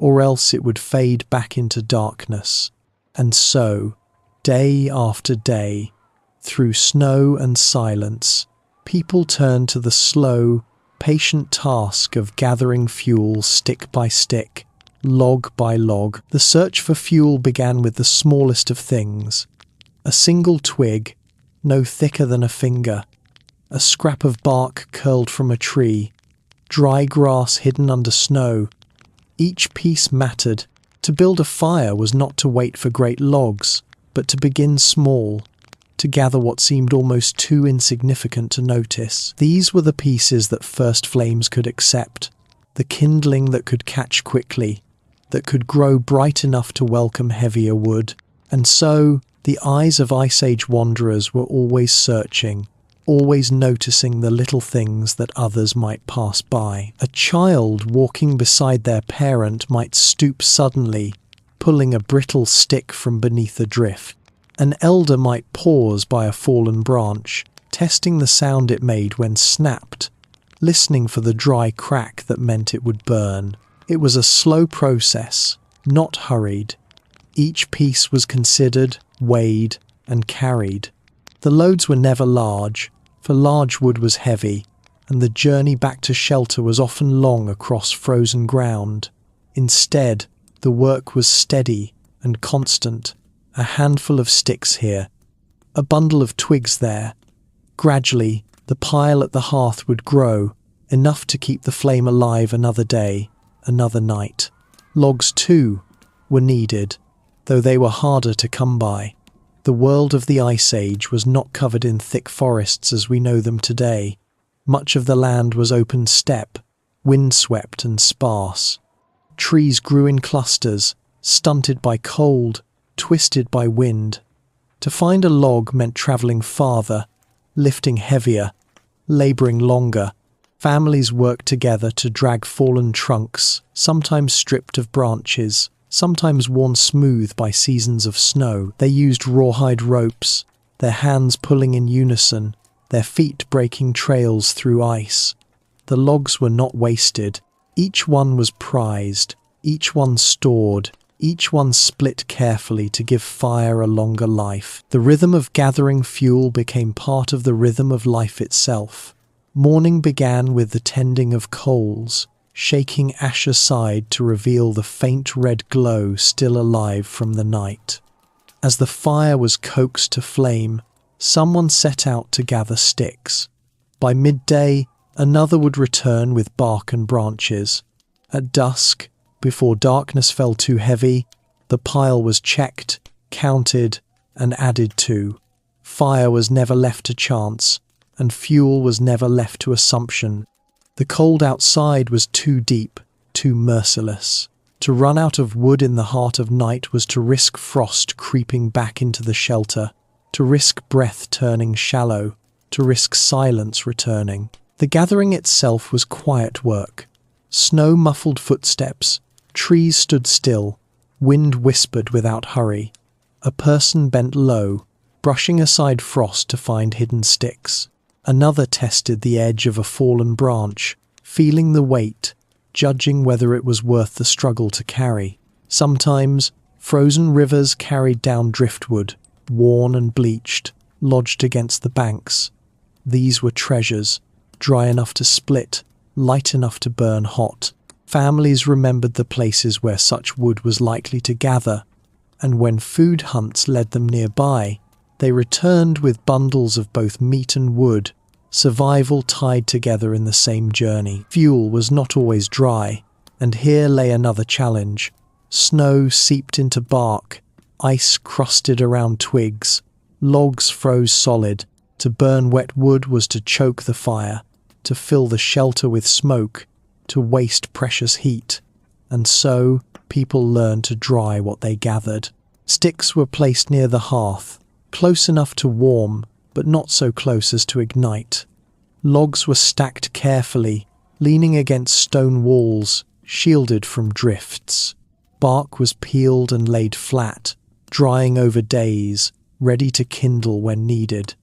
S1: or else it would fade back into darkness. And so, day after day, through snow and silence, people turned to the slow, patient task of gathering fuel stick by stick, log by log. The search for fuel began with the smallest of things. A single twig, no thicker than a finger, a scrap of bark curled from a tree, dry grass hidden under snow. Each piece mattered. To build a fire was not to wait for great logs, but to begin small, to gather what seemed almost too insignificant to notice. These were the pieces that first flames could accept, the kindling that could catch quickly, that could grow bright enough to welcome heavier wood. And so, the eyes of Ice Age wanderers were always searching, always noticing the little things that others might pass by. A child walking beside their parent might stoop suddenly, pulling a brittle stick from beneath a drift. An elder might pause by a fallen branch, testing the sound it made when snapped, listening for the dry crack that meant it would burn. It was a slow process, not hurried. Each piece was considered, weighed, and carried. The loads were never large, for large wood was heavy, and the journey back to shelter was often long across frozen ground. Instead, the work was steady and constant, a handful of sticks here, a bundle of twigs there. Gradually, the pile at the hearth would grow, enough to keep the flame alive another day, another night. Logs, too, were needed, though they were harder to come by. The world of the Ice Age was not covered in thick forests as we know them today. Much of the land was open steppe, windswept and sparse. Trees grew in clusters, stunted by cold, twisted by wind. To find a log meant travelling farther, lifting heavier, labouring longer. Families worked together to drag fallen trunks, sometimes stripped of branches, sometimes worn smooth by seasons of snow. They used rawhide ropes, their hands pulling in unison, their feet breaking trails through ice. The logs were not wasted. Each one was prized, each one stored, each one split carefully to give fire a longer life. The rhythm of gathering fuel became part of the rhythm of life itself. Morning began with the tending of coals, shaking ash aside to reveal the faint red glow still alive from the night. As the fire was coaxed to flame, someone set out to gather sticks. By midday, another would return with bark and branches. At dusk, before darkness fell too heavy, the pile was checked, counted, and added to. Fire was never left to chance, and fuel was never left to assumption. The cold outside was too deep, too merciless. To run out of wood in the heart of night was to risk frost creeping back into the shelter, to risk breath turning shallow, to risk silence returning. The gathering itself was quiet work. Snow muffled footsteps, trees stood still, wind whispered without hurry. A person bent low, brushing aside frost to find hidden sticks. Another tested the edge of a fallen branch, feeling the weight, judging whether it was worth the struggle to carry. Sometimes, frozen rivers carried down driftwood, worn and bleached, lodged against the banks. These were treasures, dry enough to split, light enough to burn hot. Families remembered the places where such wood was likely to gather, and when food hunts led them nearby, they returned with bundles of both meat and wood, survival tied together in the same journey. Fuel was not always dry, and here lay another challenge. Snow seeped into bark, ice crusted around twigs, logs froze solid. To burn wet wood was to choke the fire, to fill the shelter with smoke, to waste precious heat. And so, people learned to dry what they gathered. Sticks were placed near the hearth, close enough to warm, but not so close as to ignite. Logs were stacked carefully, leaning against stone walls, shielded from drifts. Bark was peeled and laid flat, drying over days, ready to kindle when needed.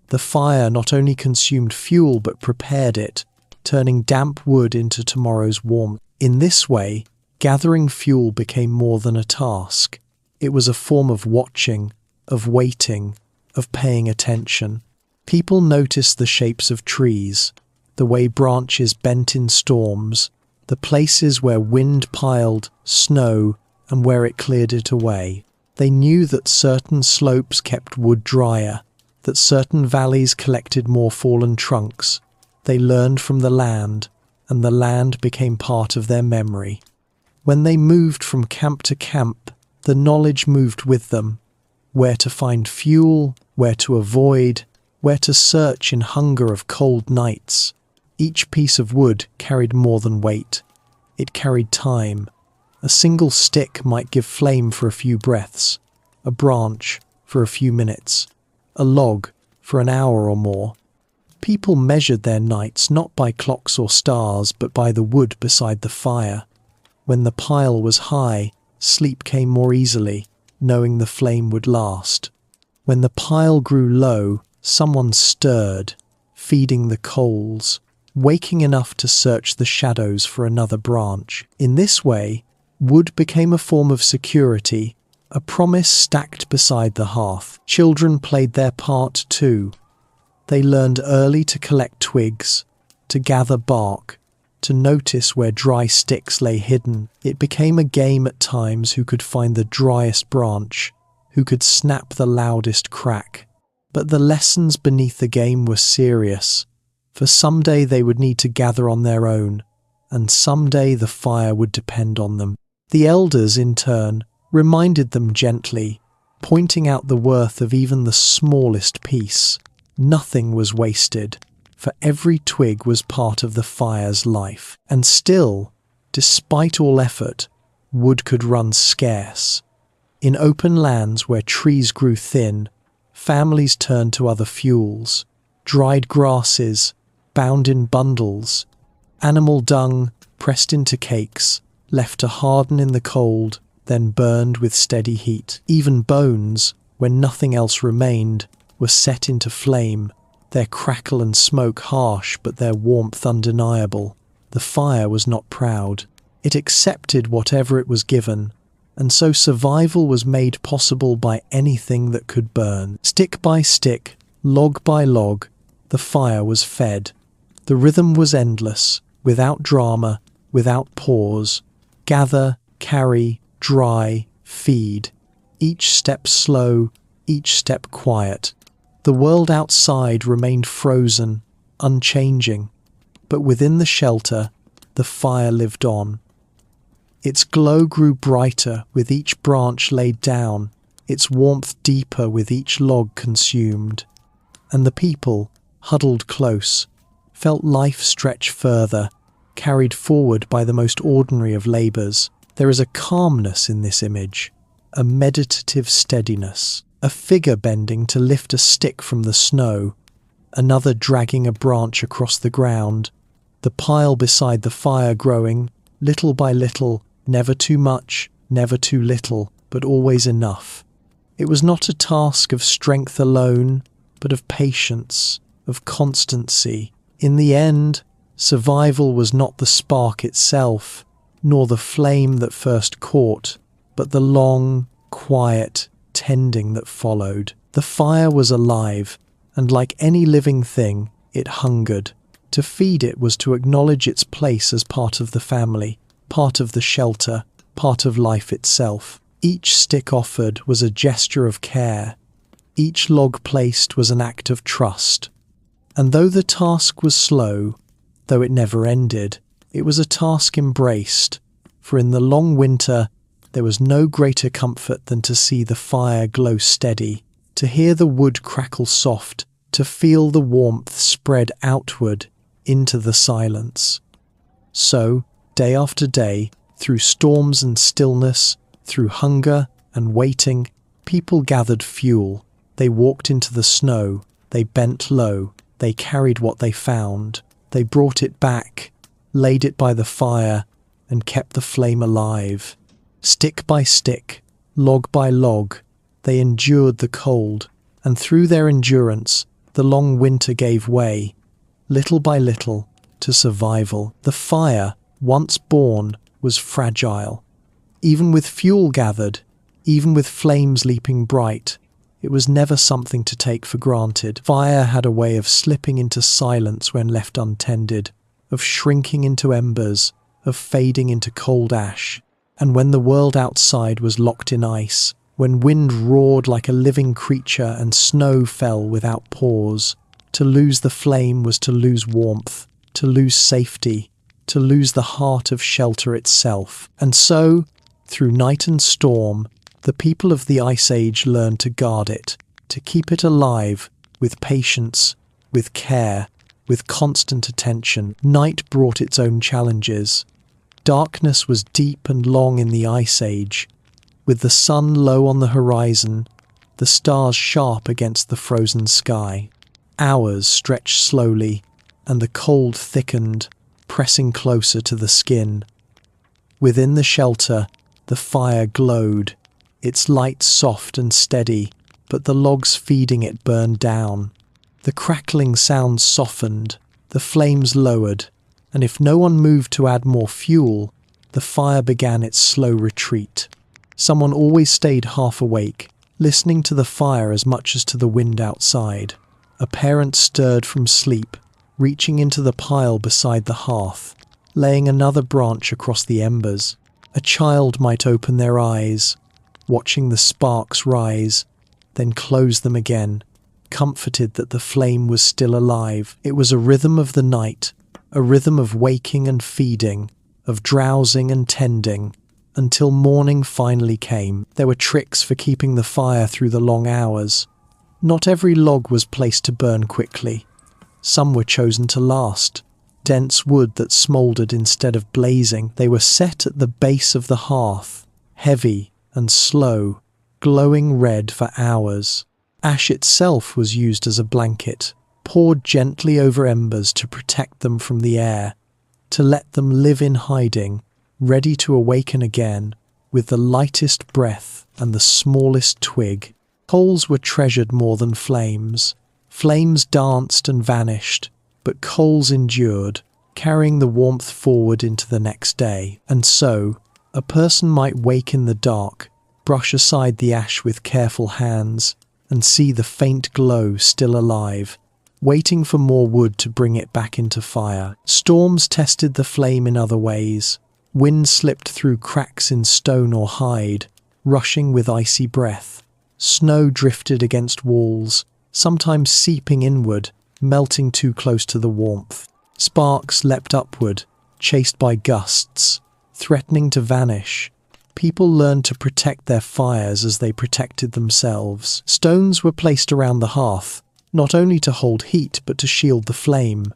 S1: The fire not only consumed fuel but prepared it, turning damp wood into tomorrow's warmth. In this way, gathering fuel became more than a task. It was a form of watching, of waiting, of paying attention. People noticed the shapes of trees, the way branches bent in storms, the places where wind piled snow and where it cleared it away. They knew that certain slopes kept wood drier, that certain valleys collected more fallen trunks. They learned from the land, and the land became part of their memory. When they moved from camp to camp, the knowledge moved with them. Where to find fuel, where to avoid, where to search in hunger of cold nights. Each piece of wood carried more than weight. It carried time. A single stick might give flame for a few breaths, a branch for a few minutes, a log for an hour or more. People measured their nights not by clocks or stars, but by the wood beside the fire. When the pile was high, sleep came more easily, knowing the flame would last. When the pile grew low, someone stirred, feeding the coals, waking enough to search the shadows for another branch. In this way, wood became a form of security, a promise stacked beside the hearth. Children played their part too. They learned early to collect twigs, to gather bark, to notice where dry sticks lay hidden. It became a game at times who could find the driest branch, who could snap the loudest crack. But the lessons beneath the game were serious, for someday they would need to gather on their own, and someday the fire would depend on them. The elders, in turn, reminded them gently, pointing out the worth of even the smallest piece. Nothing was wasted, for every twig was part of the fire's life. And still, despite all effort, wood could run scarce. In open lands where trees grew thin, families turned to other fuels, dried grasses, bound in bundles, animal dung pressed into cakes, left to harden in the cold, then burned with steady heat. Even bones, when nothing else remained, were set into flame, their crackle and smoke harsh but their warmth undeniable. The fire was not proud. It accepted whatever it was given, and so survival was made possible by anything that could burn. Stick by stick, log by log, the fire was fed. The rhythm was endless, without drama, without pause. Gather, carry, dry, feed. Each step slow, each step quiet. The world outside remained frozen, unchanging, but within the shelter, the fire lived on. Its glow grew brighter with each branch laid down, its warmth deeper with each log consumed. And the people, huddled close, felt life stretch further, carried forward by the most ordinary of labours. There is a calmness in this image, a meditative steadiness, a figure bending to lift a stick from the snow, another dragging a branch across the ground, the pile beside the fire growing, little by little, never too much, never too little, but always enough. It was not a task of strength alone, but of patience, of constancy. In the end, survival was not the spark itself, nor the flame that first caught, but the long, quiet tending that followed. The fire was alive, and like any living thing, it hungered. To feed it was to acknowledge its place as part of the family, part of the shelter, part of life itself. Each stick offered was a gesture of care. Each log placed was an act of trust. And though the task was slow, though it never ended, it was a task embraced, for in the long winter there was no greater comfort than to see the fire glow steady, to hear the wood crackle soft, to feel the warmth spread outward into the silence. So, day after day, through storms and stillness, through hunger and waiting, people gathered fuel. They walked into the snow, they bent low, they carried what they found. They brought it back, laid it by the fire, and kept the flame alive. Stick by stick, log by log, they endured the cold, and through their endurance, the long winter gave way, little by little, to survival. The fire, once born, was fragile. Even with fuel gathered, even with flames leaping bright, it was never something to take for granted. Fire had a way of slipping into silence when left untended, of shrinking into embers, of fading into cold ash. And when the world outside was locked in ice, when wind roared like a living creature and snow fell without pause, to lose the flame was to lose warmth, to lose safety, to lose the heart of shelter itself. And so, through night and storm, the people of the Ice Age learned to guard it, to keep it alive, with patience, with care, with constant attention. Night brought its own challenges. Darkness was deep and long in the Ice Age, with the sun low on the horizon, the stars sharp against the frozen sky. Hours stretched slowly, and the cold thickened, pressing closer to the skin. Within the shelter, the fire glowed, its light soft and steady, but the logs feeding it burned down. The crackling sounds softened, the flames lowered, and if no one moved to add more fuel, the fire began its slow retreat. Someone always stayed half awake, listening to the fire as much as to the wind outside. A parent stirred from sleep, reaching into the pile beside the hearth, laying another branch across the embers. A child might open their eyes, watching the sparks rise, then close them again, comforted that the flame was still alive. It was a rhythm of the night, a rhythm of waking and feeding, of drowsing and tending, until morning finally came. There were tricks for keeping the fire through the long hours. Not every log was placed to burn quickly. Some were chosen to last. Dense wood that smouldered instead of blazing. They were set at the base of the hearth, heavy and slow, glowing red for hours. Ash itself was used as a blanket, poured gently over embers to protect them from the air, to let them live in hiding, ready to awaken again with the lightest breath and the smallest twig. Coals were treasured more than flames. Flames danced and vanished, but coals endured, carrying the warmth forward into the next day. And so, a person might wake in the dark, brush aside the ash with careful hands, and see the faint glow still alive, waiting for more wood to bring it back into fire. Storms tested the flame in other ways. Wind slipped through cracks in stone or hide, rushing with icy breath. Snow drifted against walls, sometimes seeping inward, melting too close to the warmth. Sparks leapt upward, chased by gusts, threatening to vanish. People learned to protect their fires as they protected themselves. Stones were placed around the hearth, not only to hold heat but to shield the flame.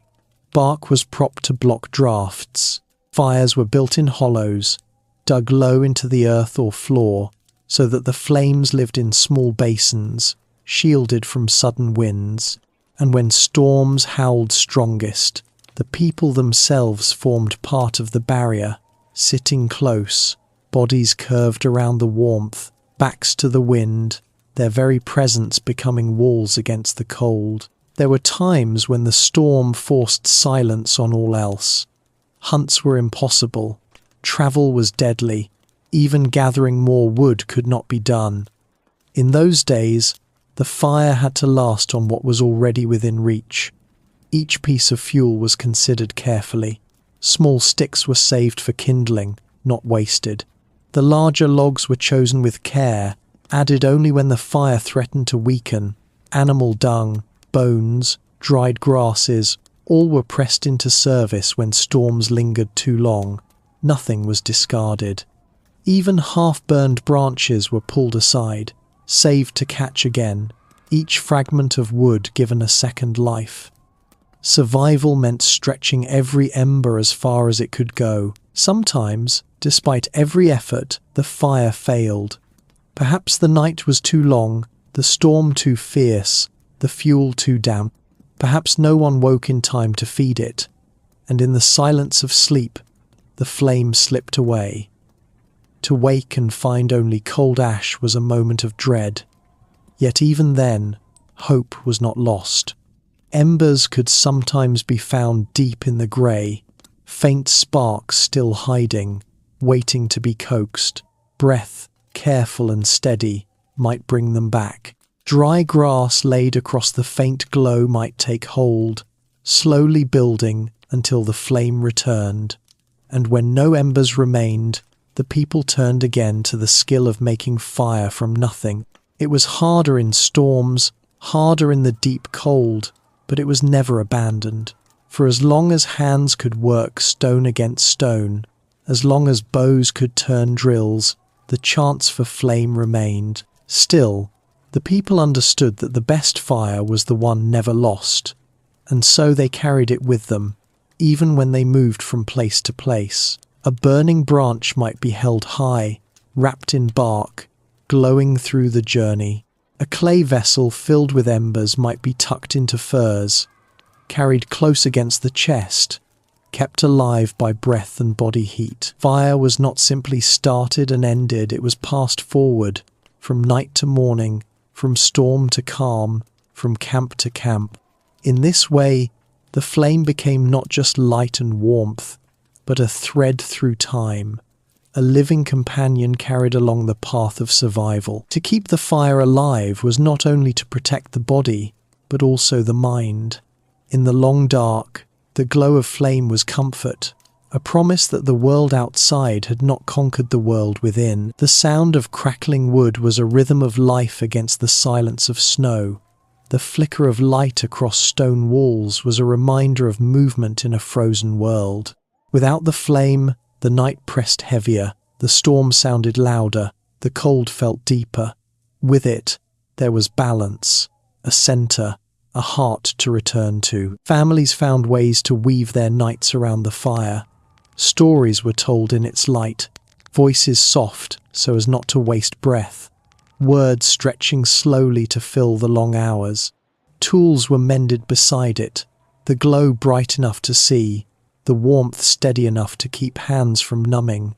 S1: Bark was propped to block drafts. Fires were built in hollows, dug low into the earth or floor, so that the flames lived in small basins, shielded from sudden winds. And when storms howled strongest, the people themselves formed part of the barrier, sitting close, bodies curved around the warmth, backs to the wind, their very presence becoming walls against the cold. There were times when the storm forced silence on all else. Hunts were impossible. Travel was deadly. Even gathering more wood could not be done. In those days, the fire had to last on what was already within reach. Each piece of fuel was considered carefully. Small sticks were saved for kindling, not wasted. The larger logs were chosen with care, added only when the fire threatened to weaken. Animal dung, bones, dried grasses, all were pressed into service when storms lingered too long. Nothing was discarded. Even half-burned branches were pulled aside, saved to catch again, each fragment of wood given a second life. Survival meant stretching every ember as far as it could go. Sometimes, despite every effort, the fire failed. Perhaps the night was too long, the storm too fierce, the fuel too damp. Perhaps no one woke in time to feed it, and in the silence of sleep, the flame slipped away. To wake and find only cold ash was a moment of dread. Yet even then, hope was not lost. Embers could sometimes be found deep in the grey, faint sparks still hiding, waiting to be coaxed. Breath, careful and steady, might bring them back. Dry grass laid across the faint glow might take hold, slowly building until the flame returned. And when no embers remained, the people turned again to the skill of making fire from nothing. It was harder in storms, harder in the deep cold, but it was never abandoned. For as long as hands could work stone against stone, as long as bows could turn drills, the chance for flame remained. Still, the people understood that the best fire was the one never lost, and so they carried it with them, even when they moved from place to place. A burning branch might be held high, wrapped in bark, glowing through the journey. A clay vessel filled with embers might be tucked into furs, carried close against the chest, kept alive by breath and body heat. Fire was not simply started and ended, it was passed forward, from night to morning, from storm to calm, from camp to camp. In this way, the flame became not just light and warmth, but a thread through time, a living companion carried along the path of survival. To keep the fire alive was not only to protect the body, but also the mind. In the long dark, the glow of flame was comfort, a promise that the world outside had not conquered the world within. The sound of crackling wood was a rhythm of life against the silence of snow. The flicker of light across stone walls was a reminder of movement in a frozen world. Without the flame, the night pressed heavier, the storm sounded louder, the cold felt deeper. With it, there was balance, a center, a heart to return to. Families found ways to weave their nights around the fire. Stories were told in its light, voices soft so as not to waste breath, words stretching slowly to fill the long hours. Tools were mended beside it, the glow bright enough to see, the warmth steady enough to keep hands from numbing.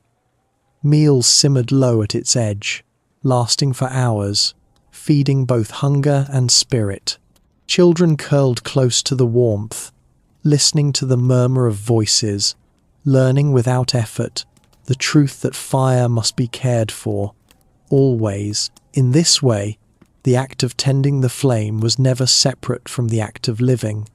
S1: Meals simmered low at its edge, lasting for hours, feeding both hunger and spirit. Children curled close to the warmth, listening to the murmur of voices, learning without effort the truth that fire must be cared for, always. In this way, the act of tending the flame was never separate from the act of living.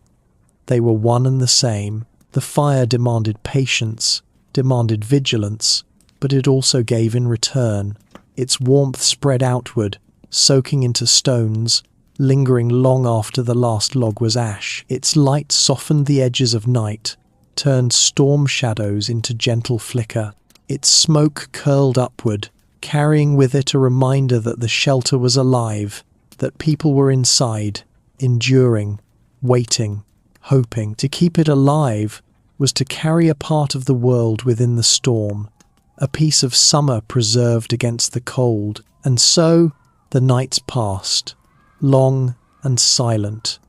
S1: They were one and the same. The fire demanded patience, demanded vigilance, but it also gave in return. Its warmth spread outward, soaking into stones, lingering long after the last log was ash. Its light softened the edges of night, turned storm shadows into gentle flicker. Its smoke curled upward, carrying with it a reminder that the shelter was alive, that people were inside, enduring, waiting, hoping. To keep it alive was to carry a part of the world within the storm, a piece of summer preserved against the cold. And so the nights passed, long and silent,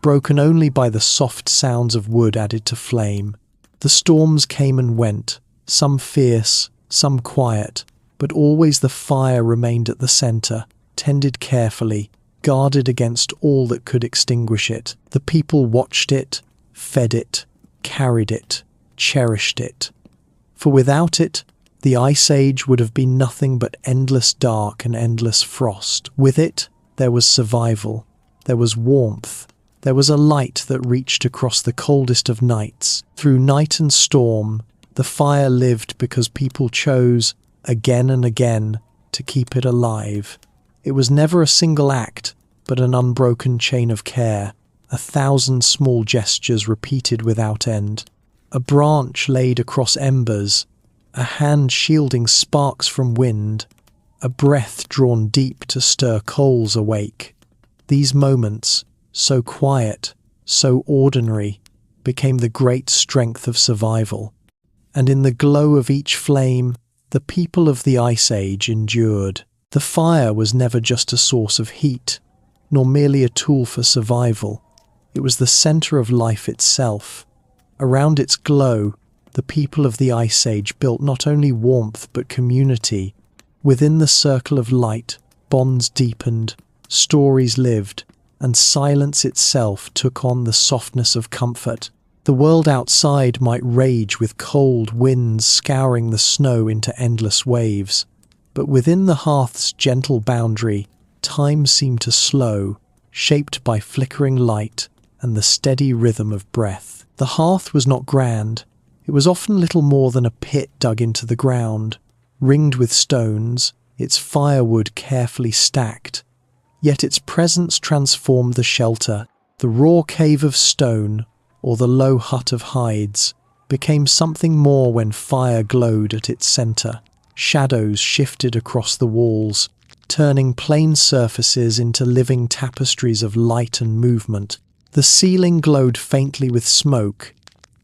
S1: broken only by the soft sounds of wood added to flame. The storms came and went, some fierce, some quiet, but always the fire remained at the center, tended carefully, guarded against all that could extinguish it. The people watched it, fed it, carried it, cherished it. For without it, the Ice Age would have been nothing but endless dark and endless frost. With it, there was survival, there was warmth, there was a light that reached across the coldest of nights. Through night and storm, the fire lived because people chose, again and again, to keep it alive. It was never a single act, but an unbroken chain of care, 1,000 small gestures repeated without end. A branch laid across embers, a hand shielding sparks from wind, a breath drawn deep to stir coals awake. These moments, so quiet, so ordinary, became the great strength of survival. And in the glow of each flame, the people of the Ice Age endured. The fire was never just a source of heat, nor merely a tool for survival. It was the center of life itself. Around its glow, the people of the Ice Age built not only warmth but community. Within the circle of light, bonds deepened, stories lived, and silence itself took on the softness of comfort. The world outside might rage with cold winds scouring the snow into endless waves, but within the hearth's gentle boundary, time seemed to slow, shaped by flickering light and the steady rhythm of breath. The hearth was not grand. It was often little more than a pit dug into the ground, ringed with stones, its firewood carefully stacked. Yet its presence transformed the shelter. The raw cave of stone, or the low hut of hides, became something more when fire glowed at its center. Shadows shifted across the walls, turning plain surfaces into living tapestries of light and movement. The ceiling glowed faintly with smoke,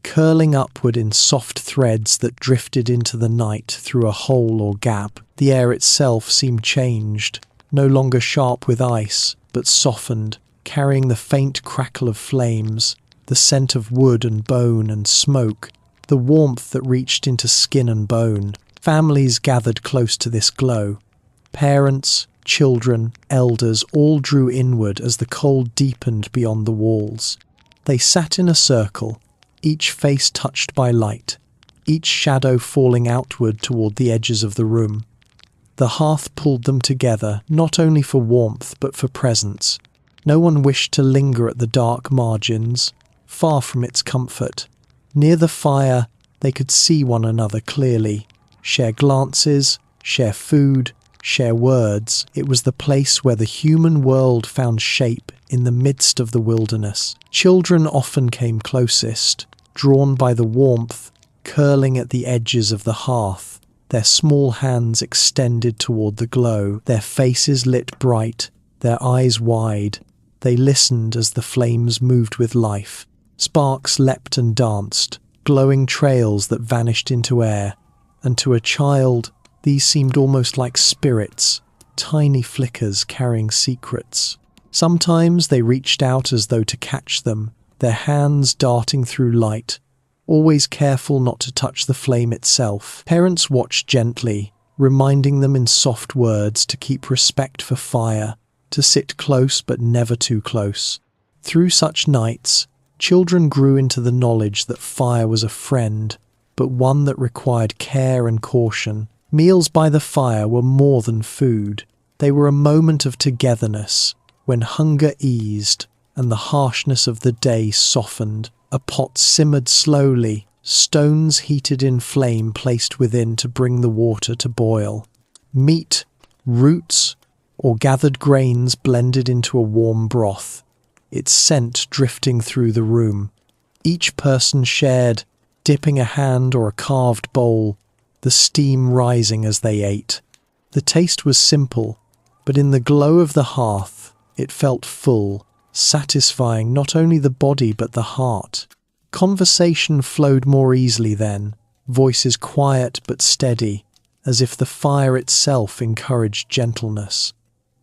S1: curling upward in soft threads that drifted into the night through a hole or gap. The air itself seemed changed, no longer sharp with ice, but softened, carrying the faint crackle of flames, the scent of wood and bone and smoke, the warmth that reached into skin and bone. Families gathered close to this glow. Parents, children, elders all drew inward as the cold deepened beyond the walls. They sat in a circle, each face touched by light, each shadow falling outward toward the edges of the room. The hearth pulled them together, not only for warmth but for presence. No one wished to linger at the dark margins, far from its comfort. Near the fire, they could see one another clearly, share glances, share food, share words. It was the place where the human world found shape in the midst of the wilderness. Children often came closest, drawn by the warmth, curling at the edges of the hearth, their small hands extended toward the glow, their faces lit bright, their eyes wide. They listened as the flames moved with life. Sparks leapt and danced, glowing trails that vanished into air, and to a child, these seemed almost like spirits, tiny flickers carrying secrets. Sometimes they reached out as though to catch them, their hands darting through light, always careful not to touch the flame itself. Parents watched gently, reminding them in soft words to keep respect for fire, to sit close but never too close. Through such nights, children grew into the knowledge that fire was a friend, but one that required care and caution. Meals by the fire were more than food. They were a moment of togetherness, when hunger eased and the harshness of the day softened. A pot simmered slowly, stones heated in flame placed within to bring the water to boil. Meat, roots, or gathered grains blended into a warm broth, its scent drifting through the room. Each person shared, dipping a hand or a carved bowl, the steam rising as they ate. The taste was simple, but in the glow of the hearth, it felt full, satisfying not only the body but the heart. Conversation flowed more easily then, voices quiet but steady, as if the fire itself encouraged gentleness.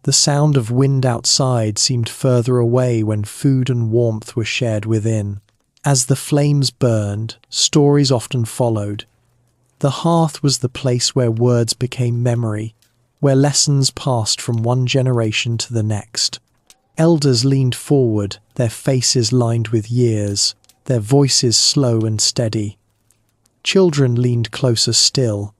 S1: The sound of wind outside seemed further away when food and warmth were shared within. As the flames burned, stories often followed. The hearth was the place where words became memory, where lessons passed from one generation to the next. Elders leaned forward, their faces lined with years, their voices slow and steady. Children leaned closer still,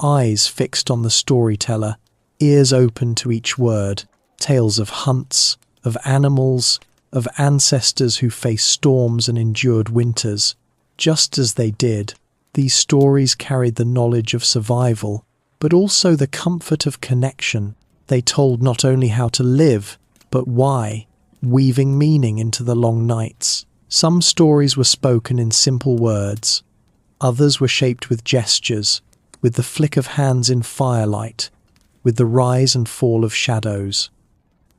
S1: eyes fixed on the storyteller, ears open to each word, tales of hunts, of animals, of ancestors who faced storms and endured winters. Just as they did, these stories carried the knowledge of survival, but also the comfort of connection. They told not only how to live, but why, weaving meaning into the long nights. Some stories were spoken in simple words. Others were shaped with gestures, with the flick of hands in firelight, with the rise and fall of shadows.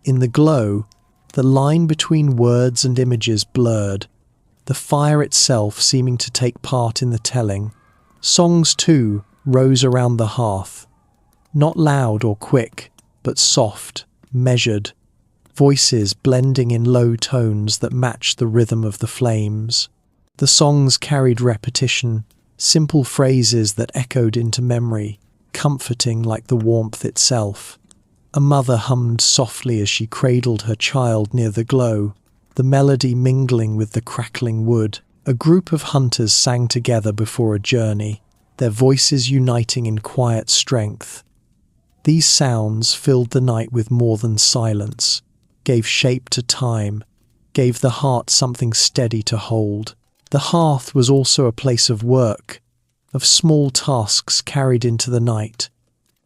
S1: In the glow, the line between words and images blurred, the fire itself seeming to take part in the telling. Songs, too, rose around the hearth, not loud or quick, but soft, measured, voices blending in low tones that matched the rhythm of the flames. The songs carried repetition, simple phrases that echoed into memory, comforting like the warmth itself. A mother hummed softly as she cradled her child near the glow, the melody mingling with the crackling wood. A group of hunters sang together before a journey, their voices uniting in quiet strength. These sounds filled the night with more than silence, gave shape to time, gave the heart something steady to hold. The hearth was also a place of work, of small tasks carried into the night.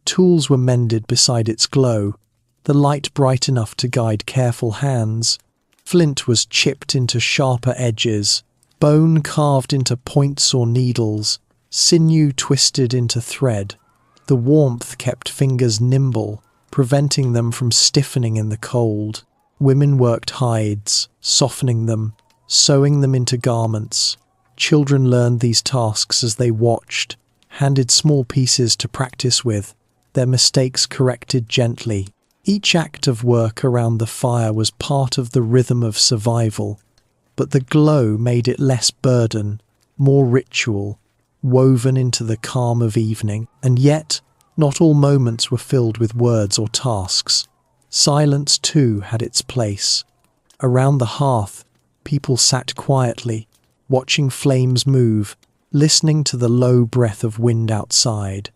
S1: Tools were mended beside its glow, the light bright enough to guide careful hands. Flint was chipped into sharper edges, bone carved into points or needles, sinew twisted into thread. The warmth kept fingers nimble, preventing them from stiffening in the cold. Women worked hides, softening them, sewing them into garments. Children learned these tasks as they watched, handed small pieces to practice with, their mistakes corrected gently. Each act of work around the fire was part of the rhythm of survival, but the glow made it less burden, more ritual, woven into the calm of evening. And yet, not all moments were filled with words or tasks. Silence, too, had its place. Around the hearth, people sat quietly, watching flames move, listening to the low breath of wind outside.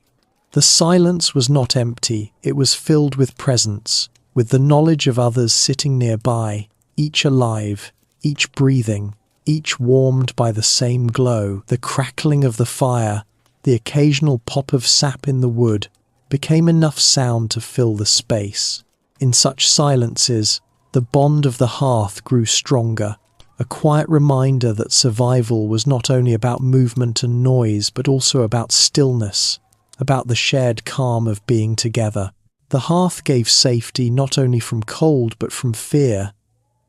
S1: The silence was not empty, it was filled with presence, with the knowledge of others sitting nearby, each alive, each breathing, each warmed by the same glow. The crackling of the fire, the occasional pop of sap in the wood, became enough sound to fill the space. In such silences, the bond of the hearth grew stronger, a quiet reminder that survival was not only about movement and noise, but also about stillness, about the shared calm of being together. The hearth gave safety not only from cold but from fear.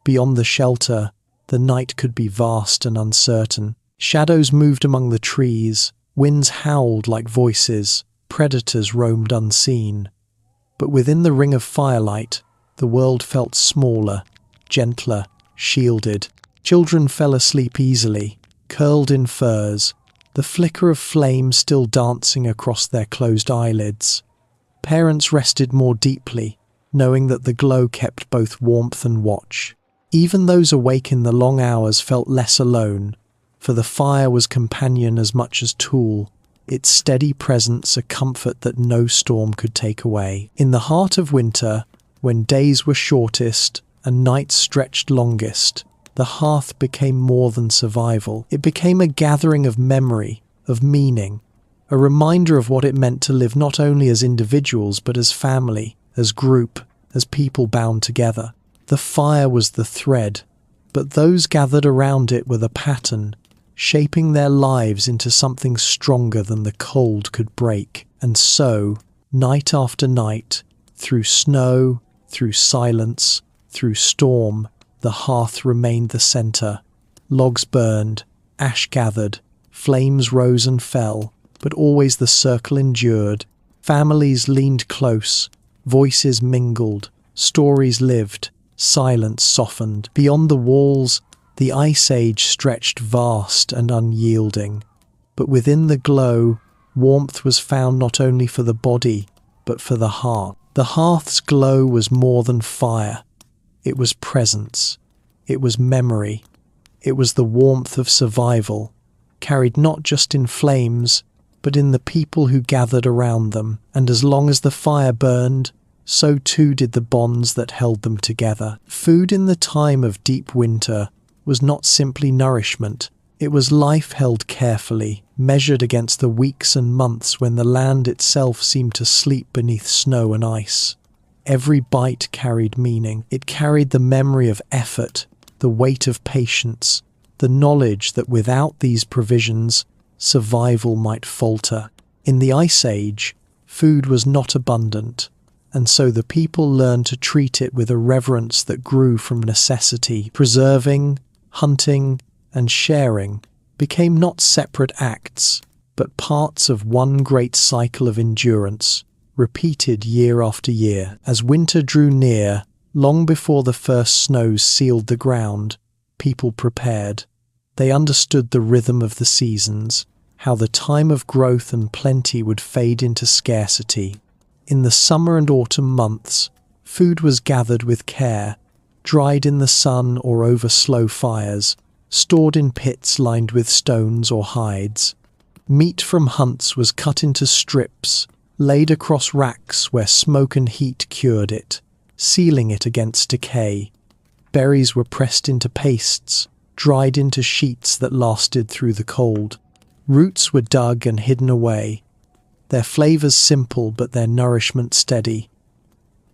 S1: Beyond the shelter, the night could be vast and uncertain. Shadows moved among the trees, winds howled like voices, predators roamed unseen. But within the ring of firelight, the world felt smaller, gentler, shielded. Children fell asleep easily, curled in furs, the flicker of flame still dancing across their closed eyelids. Parents rested more deeply, knowing that the glow kept both warmth and watch. Even those awake in the long hours felt less alone, for the fire was companion as much as tool, its steady presence a comfort that no storm could take away. In the heart of winter, when days were shortest and nights stretched longest, the hearth became more than survival. It became a gathering of memory, of meaning, a reminder of what it meant to live not only as individuals but as family, as group, as people bound together. The fire was the thread, but those gathered around it were the pattern, shaping their lives into something stronger than the cold could break. And so, night after night, through snow, through silence, through storm, the hearth remained the center. Logs burned, ash gathered, flames rose and fell, but always the circle endured. Families leaned close, voices mingled, stories lived, silence softened. Beyond the walls, the ice age stretched vast and unyielding. But within the glow, warmth was found not only for the body, but for the heart. The hearth's glow was more than fire. It was presence. It was memory. It was the warmth of survival, carried not just in flames, but in the people who gathered around them. And as long as the fire burned, so too did the bonds that held them together. Food in the time of deep winter was not simply nourishment. It was life held carefully, measured against the weeks and months when the land itself seemed to sleep beneath snow and ice. Every bite carried meaning. It carried the memory of effort, the weight of patience, the knowledge that without these provisions, survival might falter. In the Ice Age, food was not abundant, and so the people learned to treat it with a reverence that grew from necessity. Preserving, hunting, and sharing became not separate acts, but parts of one great cycle of endurance, repeated year after year. As winter drew near, long before the first snows sealed the ground, people prepared. They understood the rhythm of the seasons, how the time of growth and plenty would fade into scarcity. In the summer and autumn months, food was gathered with care, dried in the sun or over slow fires, stored in pits lined with stones or hides. Meat from hunts was cut into strips, laid across racks where smoke and heat cured it, sealing it against decay. Berries were pressed into pastes, dried into sheets that lasted through the cold. Roots were dug and hidden away, their flavors simple but their nourishment steady.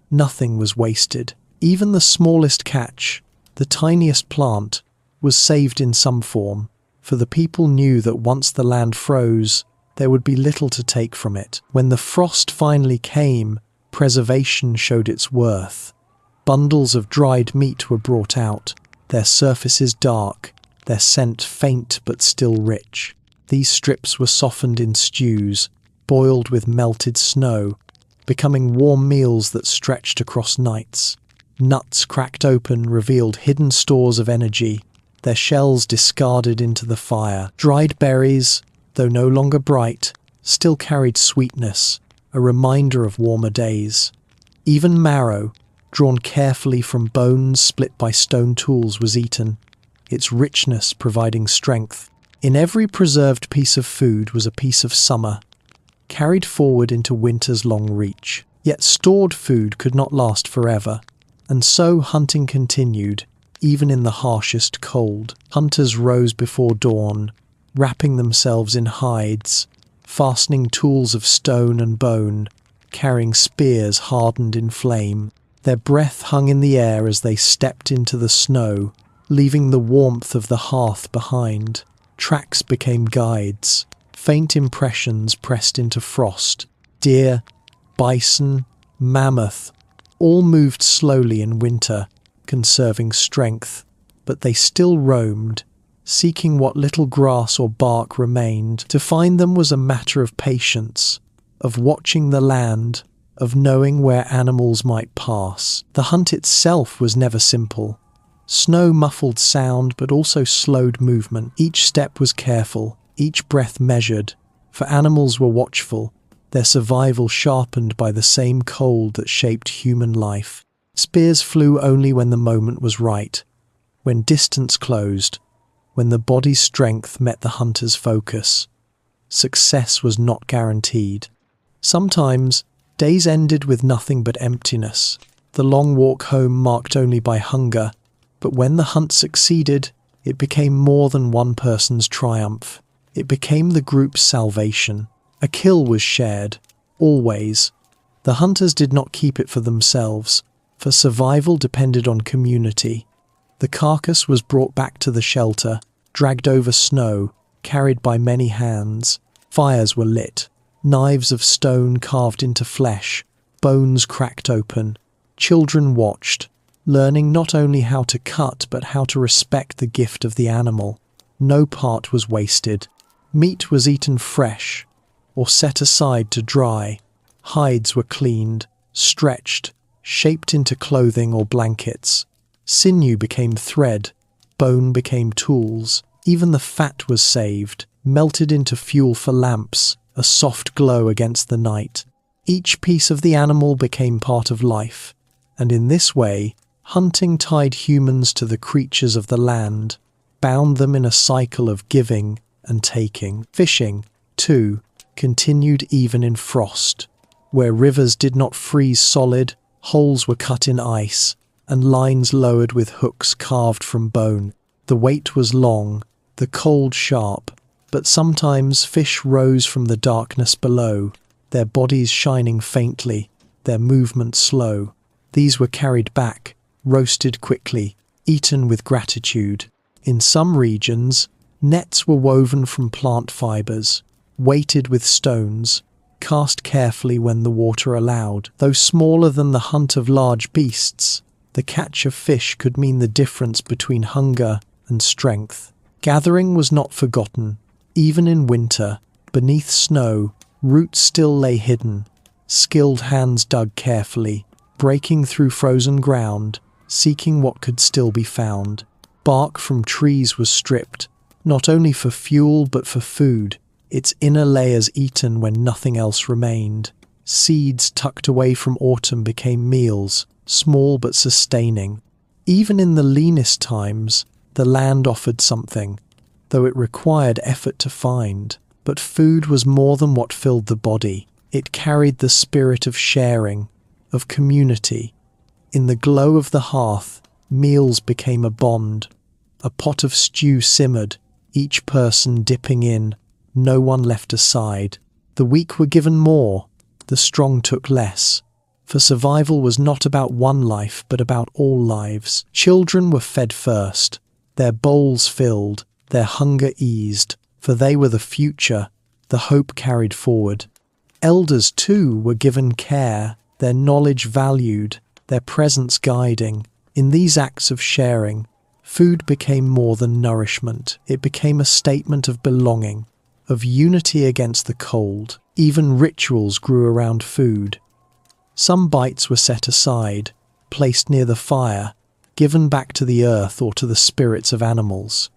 S1: Nothing was wasted. Even the smallest catch, the tiniest plant, was saved in some form, for the people knew that once the land froze, there would be little to take from it. When the frost finally came, preservation showed its worth. Bundles of dried meat were brought out, their surfaces dark, their scent faint but still rich. These strips were softened in stews, boiled with melted snow, becoming warm meals that stretched across nights. Nuts cracked open revealed hidden stores of energy, their shells discarded into the fire. Dried berries, though no longer bright, still carried sweetness, a reminder of warmer days. Even marrow, drawn carefully from bones split by stone tools, was eaten, its richness providing strength. In every preserved piece of food was a piece of summer, carried forward into winter's long reach. Yet stored food could not last forever, and so hunting continued, even in the harshest cold. Hunters rose before dawn, wrapping themselves in hides, fastening tools of stone and bone, carrying spears hardened in flame. Their breath hung in the air as they stepped into the snow, leaving the warmth of the hearth behind. Tracks became guides, faint impressions pressed into frost. Deer, bison, mammoth, all moved slowly in winter, conserving strength, but they still roamed, seeking what little grass or bark remained. To find them was a matter of patience, of watching the land, of knowing where animals might pass. The hunt itself was never simple. Snow muffled sound but also slowed movement. Each step was careful, each breath measured, for animals were watchful, their survival sharpened by the same cold that shaped human life. Spears flew only when the moment was right, when distance closed, when the body's strength met the hunter's focus. Success was not guaranteed. Sometimes, days ended with nothing but emptiness, the long walk home marked only by hunger, but when the hunt succeeded, it became more than one person's triumph. It became the group's salvation. A kill was shared, always. The hunters did not keep it for themselves, for survival depended on community. The carcass was brought back to the shelter, dragged over snow, carried by many hands. Fires were lit, knives of stone carved into flesh, bones cracked open. Children watched, learning not only how to cut but how to respect the gift of the animal. No part was wasted. Meat was eaten fresh, or set aside to dry. Hides were cleaned, stretched, shaped into clothing or blankets. Sinew became thread, bone became tools. Even the fat was saved, melted into fuel for lamps, a soft glow against the night. Each piece of the animal became part of life, and in this way, hunting tied humans to the creatures of the land, bound them in a cycle of giving and taking. Fishing, too, continued even in frost. Where rivers did not freeze solid, holes were cut in ice, and lines lowered with hooks carved from bone. The weight was long, the cold sharp, but sometimes fish rose from the darkness below, their bodies shining faintly, their movements slow. These were carried back, roasted quickly, eaten with gratitude. In some regions, nets were woven from plant fibers, weighted with stones, cast carefully when the water allowed. Though smaller than the hunt of large beasts, the catch of fish could mean the difference between hunger and strength. Gathering was not forgotten. Even in winter, beneath snow, roots still lay hidden. Skilled hands dug carefully, breaking through frozen ground, seeking what could still be found. Bark from trees was stripped, not only for fuel but for food, its inner layers eaten when nothing else remained. Seeds tucked away from autumn became meals, small but sustaining. Even in the leanest times, the land offered something, though it required effort to find. But food was more than what filled the body. It carried the spirit of sharing, of community. In the glow of the hearth, meals became a bond. A pot of stew simmered, each person dipping in, no one left aside. The weak were given more, the strong took less. For survival was not about one life, but about all lives. Children were fed first, their bowls filled, their hunger eased, for they were the future, the hope carried forward. Elders, too, were given care, their knowledge valued, their presence guiding. In these acts of sharing, food became more than nourishment. It became a statement of belonging, of unity against the cold. Even rituals grew around food. Some bites were set aside, placed near the fire, given back to the earth or to the spirits of animals.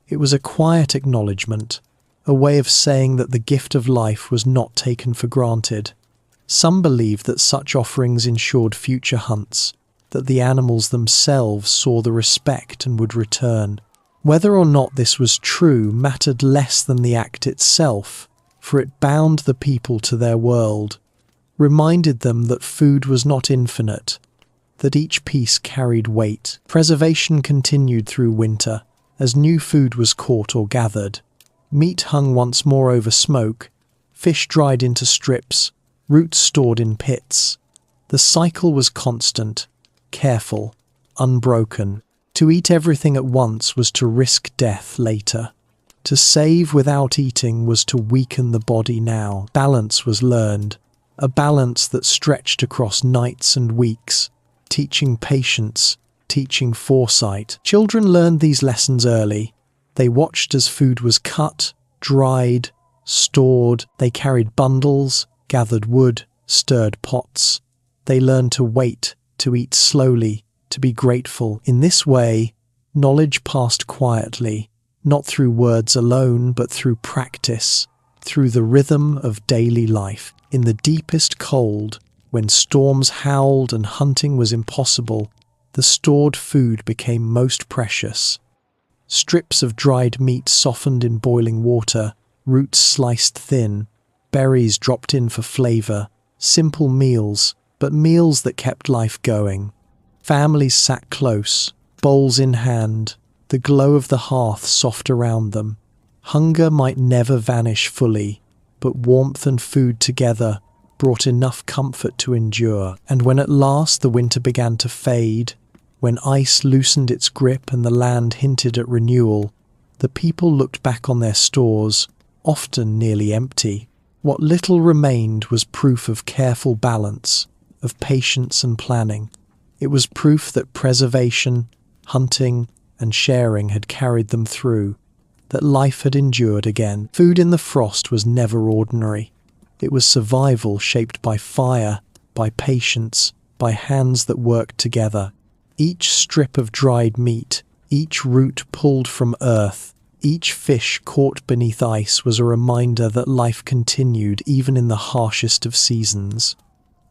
S1: It was a quiet acknowledgement, a way of saying that the gift of life was not taken for granted. Some believed that such offerings ensured future hunts, that the animals themselves saw the respect and would return. Whether or not this was true mattered less than the act itself, for it bound the people to their world, reminded them that food was not infinite, that each piece carried weight. Preservation continued through winter, as new food was caught or gathered. Meat hung once more over smoke, fish dried into strips, roots stored in pits. The cycle was constant, careful, unbroken. To eat everything at once was to risk death later. To save without eating was to weaken the body now. Balance was learned, a balance that stretched across nights and weeks, teaching patience, teaching foresight. Children learned these lessons early. They watched as food was cut, dried, stored. They carried bundles, gathered wood, stirred pots. They learned to wait, to eat slowly, to be grateful. In this way, knowledge passed quietly, not through words alone, but through practice, through the rhythm of daily life. In the deepest cold, when storms howled and hunting was impossible, the stored food became most precious. Strips of dried meat softened in boiling water, roots sliced thin, berries dropped in for flavor, simple meals, but meals that kept life going. Families sat close, bowls in hand, the glow of the hearth soft around them. Hunger might never vanish fully, but warmth and food together brought enough comfort to endure. And when at last the winter began to fade, when ice loosened its grip and the land hinted at renewal, the people looked back on their stores, often nearly empty. What little remained was proof of careful balance, of patience and planning. It was proof that preservation, hunting, and sharing had carried them through, that life had endured again. Food in the frost was never ordinary. It was survival shaped by fire, by patience, by hands that worked together. Each strip of dried meat, each root pulled from earth, Each fish caught beneath ice was a reminder that life continued even in the harshest of seasons.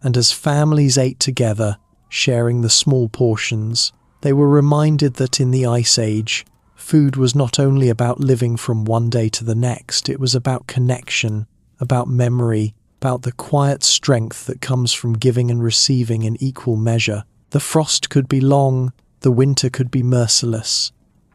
S1: And as families ate together, sharing the small portions, they were reminded that in the Ice Age, food was not only about living from one day to the next, it was about connection, about memory, about the quiet strength that comes from giving and receiving in equal measure. The frost could be long, the winter could be merciless,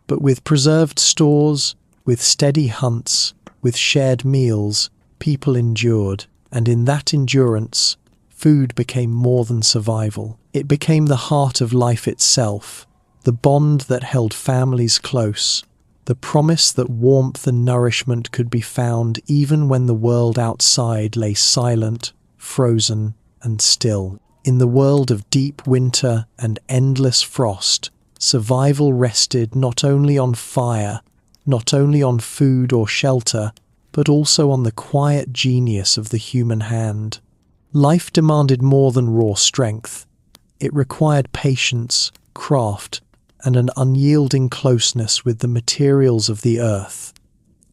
S1: but with preserved stores, with steady hunts, with shared meals, people endured, and in that endurance, food became more than survival. It became the heart of life itself, the bond that held families close, the promise that warmth and nourishment could be found even when the world outside lay silent, frozen, and still. In the world of deep winter and endless frost, survival rested not only on fire, not only on food or shelter, but also on the quiet genius of the human hand. Life demanded more than raw strength. It required patience, craft, and an unyielding closeness with the materials of the earth.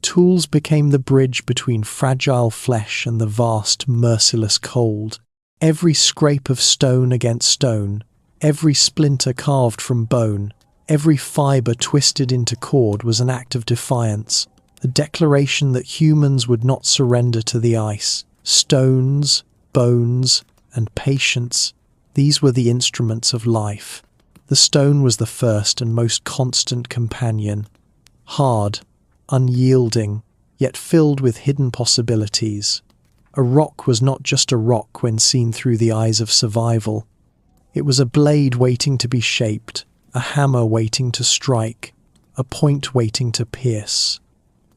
S1: Tools became the bridge between fragile flesh and the vast, merciless cold. Every scrape of stone against stone, every splinter carved from bone, every fibre twisted into cord was an act of defiance, a declaration that humans would not surrender to the ice. Stones, bones, and patience, these were the instruments of life. The stone was the first and most constant companion, hard, unyielding, yet filled with hidden possibilities. A rock was not just a rock when seen through the eyes of survival. It was a blade waiting to be shaped, a hammer waiting to strike, a point waiting to pierce.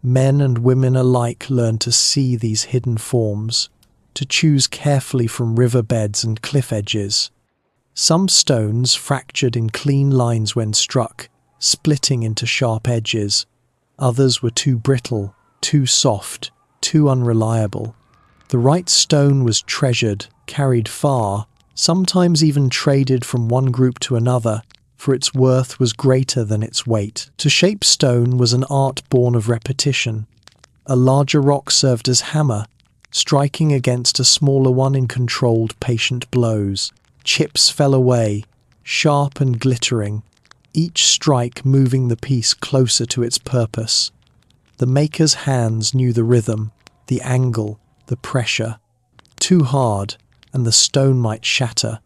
S1: Men and women alike learned to see these hidden forms, to choose carefully from riverbeds and cliff edges. Some stones fractured in clean lines when struck, splitting into sharp edges. Others were too brittle, too soft, too unreliable. The right stone was treasured, carried far, sometimes even traded from one group to another, for its worth was greater than its weight. To shape stone was an art born of repetition. A larger rock served as hammer, striking against a smaller one in controlled, patient blows. Chips fell away, sharp and glittering, each strike moving the piece closer to its purpose. The maker's hands knew the rhythm, the angle, the pressure. Too hard, and the stone might shatter.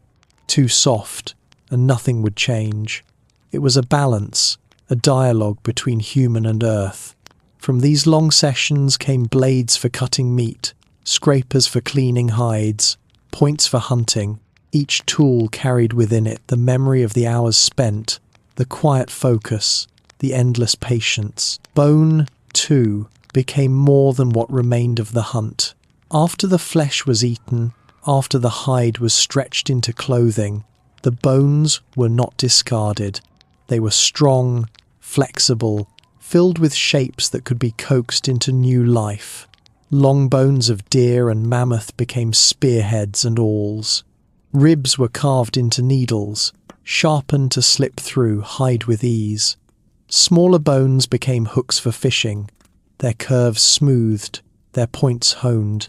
S1: Too soft, and nothing would change. It was a balance, a dialogue between human and earth. From these long sessions came blades for cutting meat, scrapers for cleaning hides, points for hunting. Each tool carried within it the memory of the hours spent, the quiet focus, the endless patience. Bone, too, became more than what remained of the hunt. After the flesh was eaten, after the hide was stretched into clothing, the bones were not discarded. They were strong, flexible, filled with shapes that could be coaxed into new life. Long bones of deer and mammoth became spearheads and awls. Ribs were carved into needles, sharpened to slip through hide with ease. Smaller bones became hooks for fishing, their curves smoothed, their points honed.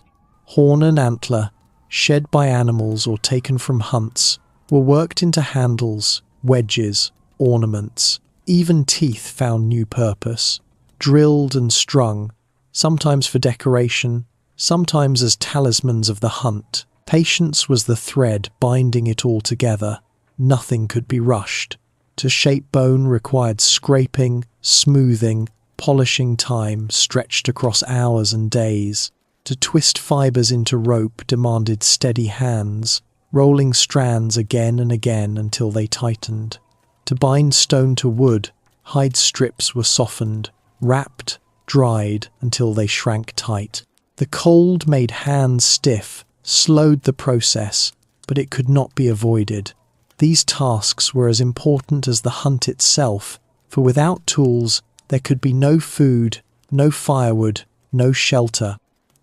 S1: Horn and antler, shed by animals or taken from hunts, were worked into handles, wedges, ornaments. Even teeth found new purpose, drilled and strung, sometimes for decoration, sometimes as talismans of the hunt. Patience was the thread binding it all together. Nothing could be rushed. To shape bone required scraping, smoothing, polishing time stretched across hours and days. To twist fibers into rope demanded steady hands, rolling strands again and again until they tightened. To bind stone to wood, hide strips were softened, wrapped, dried until they shrank tight. The cold made hands stiff, slowed the process, but it could not be avoided. These tasks were as important as the hunt itself, for without tools there could be no food, no firewood, no shelter.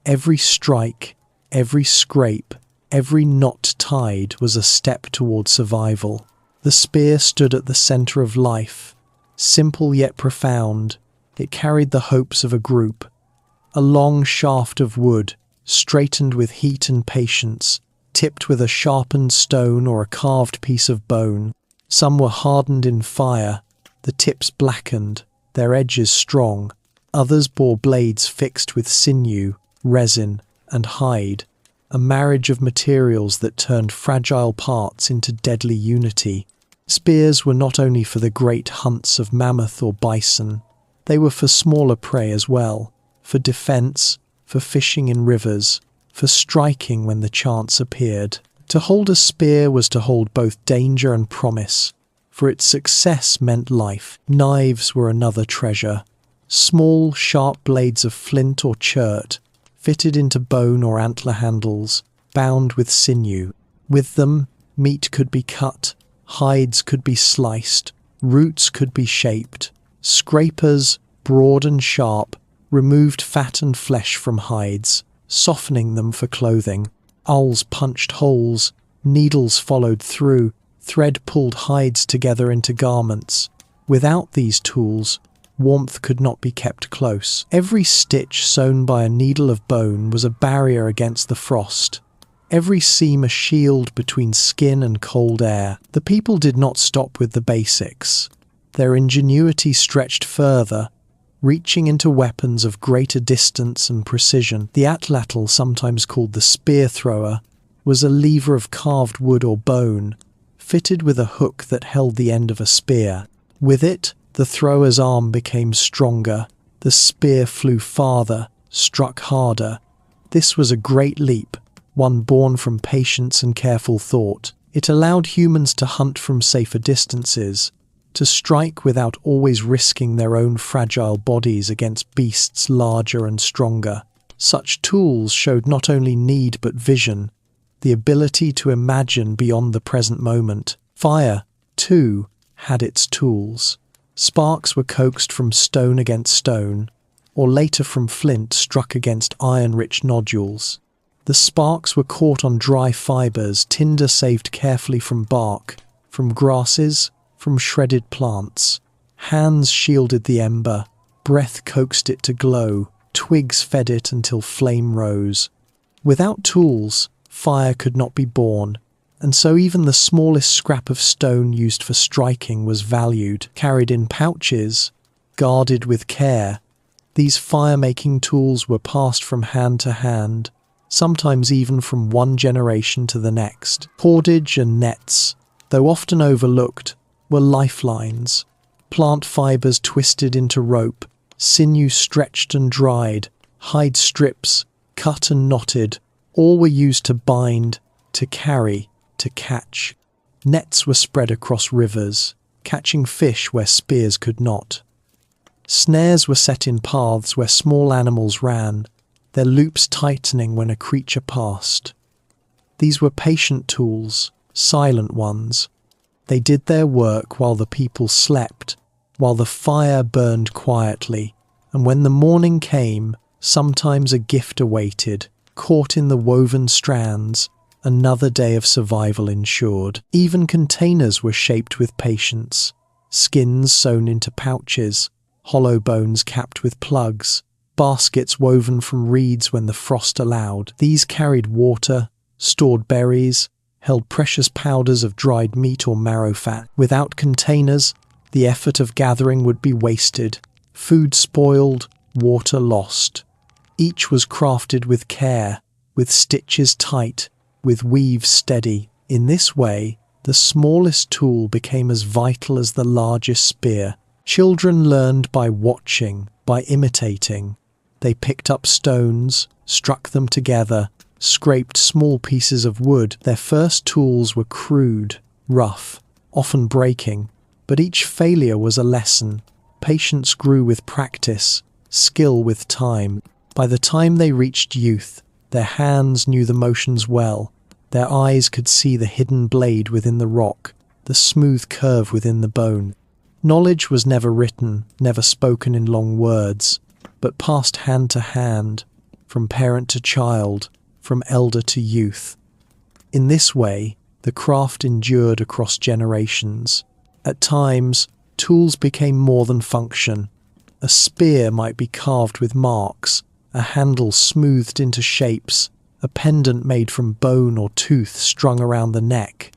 S1: Every strike, every scrape, every knot tied was a step toward survival. The spear stood at the center of life, simple yet profound. It carried the hopes of a group. A long shaft of wood, straightened with heat and patience, tipped with a sharpened stone or a carved piece of bone. Some were hardened in fire, the tips blackened, their edges strong. Others bore blades fixed with sinew, resin, and hide, a marriage of materials that turned fragile parts into deadly unity. Spears were not only for the great hunts of mammoth or bison, they were for smaller prey as well, for defense, for fishing in rivers, for striking when the chance appeared. To hold a spear was to hold both danger and promise, for its success meant life. Knives were another treasure. Small, sharp blades of flint or chert, fitted into bone or antler handles, bound with sinew. With them, meat could be cut, hides could be sliced, roots could be shaped. Scrapers, broad and sharp, removed fat and flesh from hides, softening them for clothing. Awls punched holes, needles followed through, thread pulled hides together into garments. Without these tools, warmth could not be kept close. Every stitch sewn by a needle of bone was a barrier against the frost. Every seam a shield between skin and cold air. The people did not stop with the basics. Their ingenuity stretched further, reaching into weapons of greater distance and precision. The atlatl, sometimes called the spear thrower, was a lever of carved wood or bone, fitted with a hook that held the end of a spear. With it, the thrower's arm became stronger, the spear flew farther, struck harder. This was a great leap, one born from patience and careful thought. It allowed humans to hunt from safer distances, to strike without always risking their own fragile bodies against beasts larger and stronger. Such tools showed not only need but vision, the ability to imagine beyond the present moment. Fire, too, had its tools. Sparks were coaxed from stone against stone, or later from flint struck against iron-rich nodules. The sparks were caught on dry fibers, tinder saved carefully from bark, from grasses, from shredded plants. Hands shielded the ember, breath coaxed it to glow, twigs fed it until flame rose. Without tools, fire could not be born, and so even the smallest scrap of stone used for striking was valued. Carried in pouches, guarded with care, these fire-making tools were passed from hand to hand, sometimes even from one generation to the next. Cordage and nets, though often overlooked, were lifelines. Plant fibers twisted into rope, sinew stretched and dried, hide strips, cut and knotted, all were used to bind, to carry, to catch. Nets were spread across rivers, catching fish where spears could not. Snares were set in paths where small animals ran, their loops tightening when a creature passed. These were patient tools, silent ones. They did their work while the people slept, while the fire burned quietly, and when the morning came, sometimes a gift awaited, caught in the woven strands, another day of survival ensured. Even containers were shaped with patience, skins sewn into pouches, hollow bones capped with plugs, baskets woven from reeds when the frost allowed. These carried water, stored berries, held precious powders of dried meat or marrow fat. Without containers, the effort of gathering would be wasted, food spoiled, water lost. Each was crafted with care, with stitches tight, with weaves steady. In this way, the smallest tool became as vital as the largest spear. Children learned by watching, by imitating. They picked up stones, struck them together, scraped small pieces of wood. Their first tools were crude, rough, often breaking, but each failure was a lesson. Patience grew with practice, skill with time. By the time they reached youth, their hands knew the motions well. Their eyes could see the hidden blade within the rock, the smooth curve within the bone. Knowledge was never written, never spoken in long words, but passed hand to hand, from parent to child, from elder to youth. In this way, the craft endured across generations. At times, tools became more than function. A spear might be carved with marks, a handle smoothed into shapes, a pendant made from bone or tooth strung around the neck.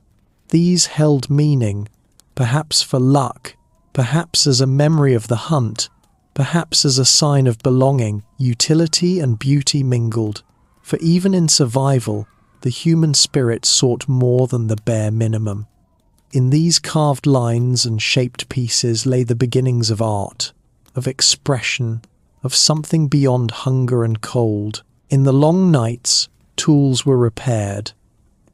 S1: These held meaning, perhaps for luck, perhaps as a memory of the hunt, perhaps as a sign of belonging. Utility and beauty mingled, for even in survival, the human spirit sought more than the bare minimum. In these carved lines and shaped pieces lay the beginnings of art, of expression, of something beyond hunger and cold. In the long nights, tools were repaired.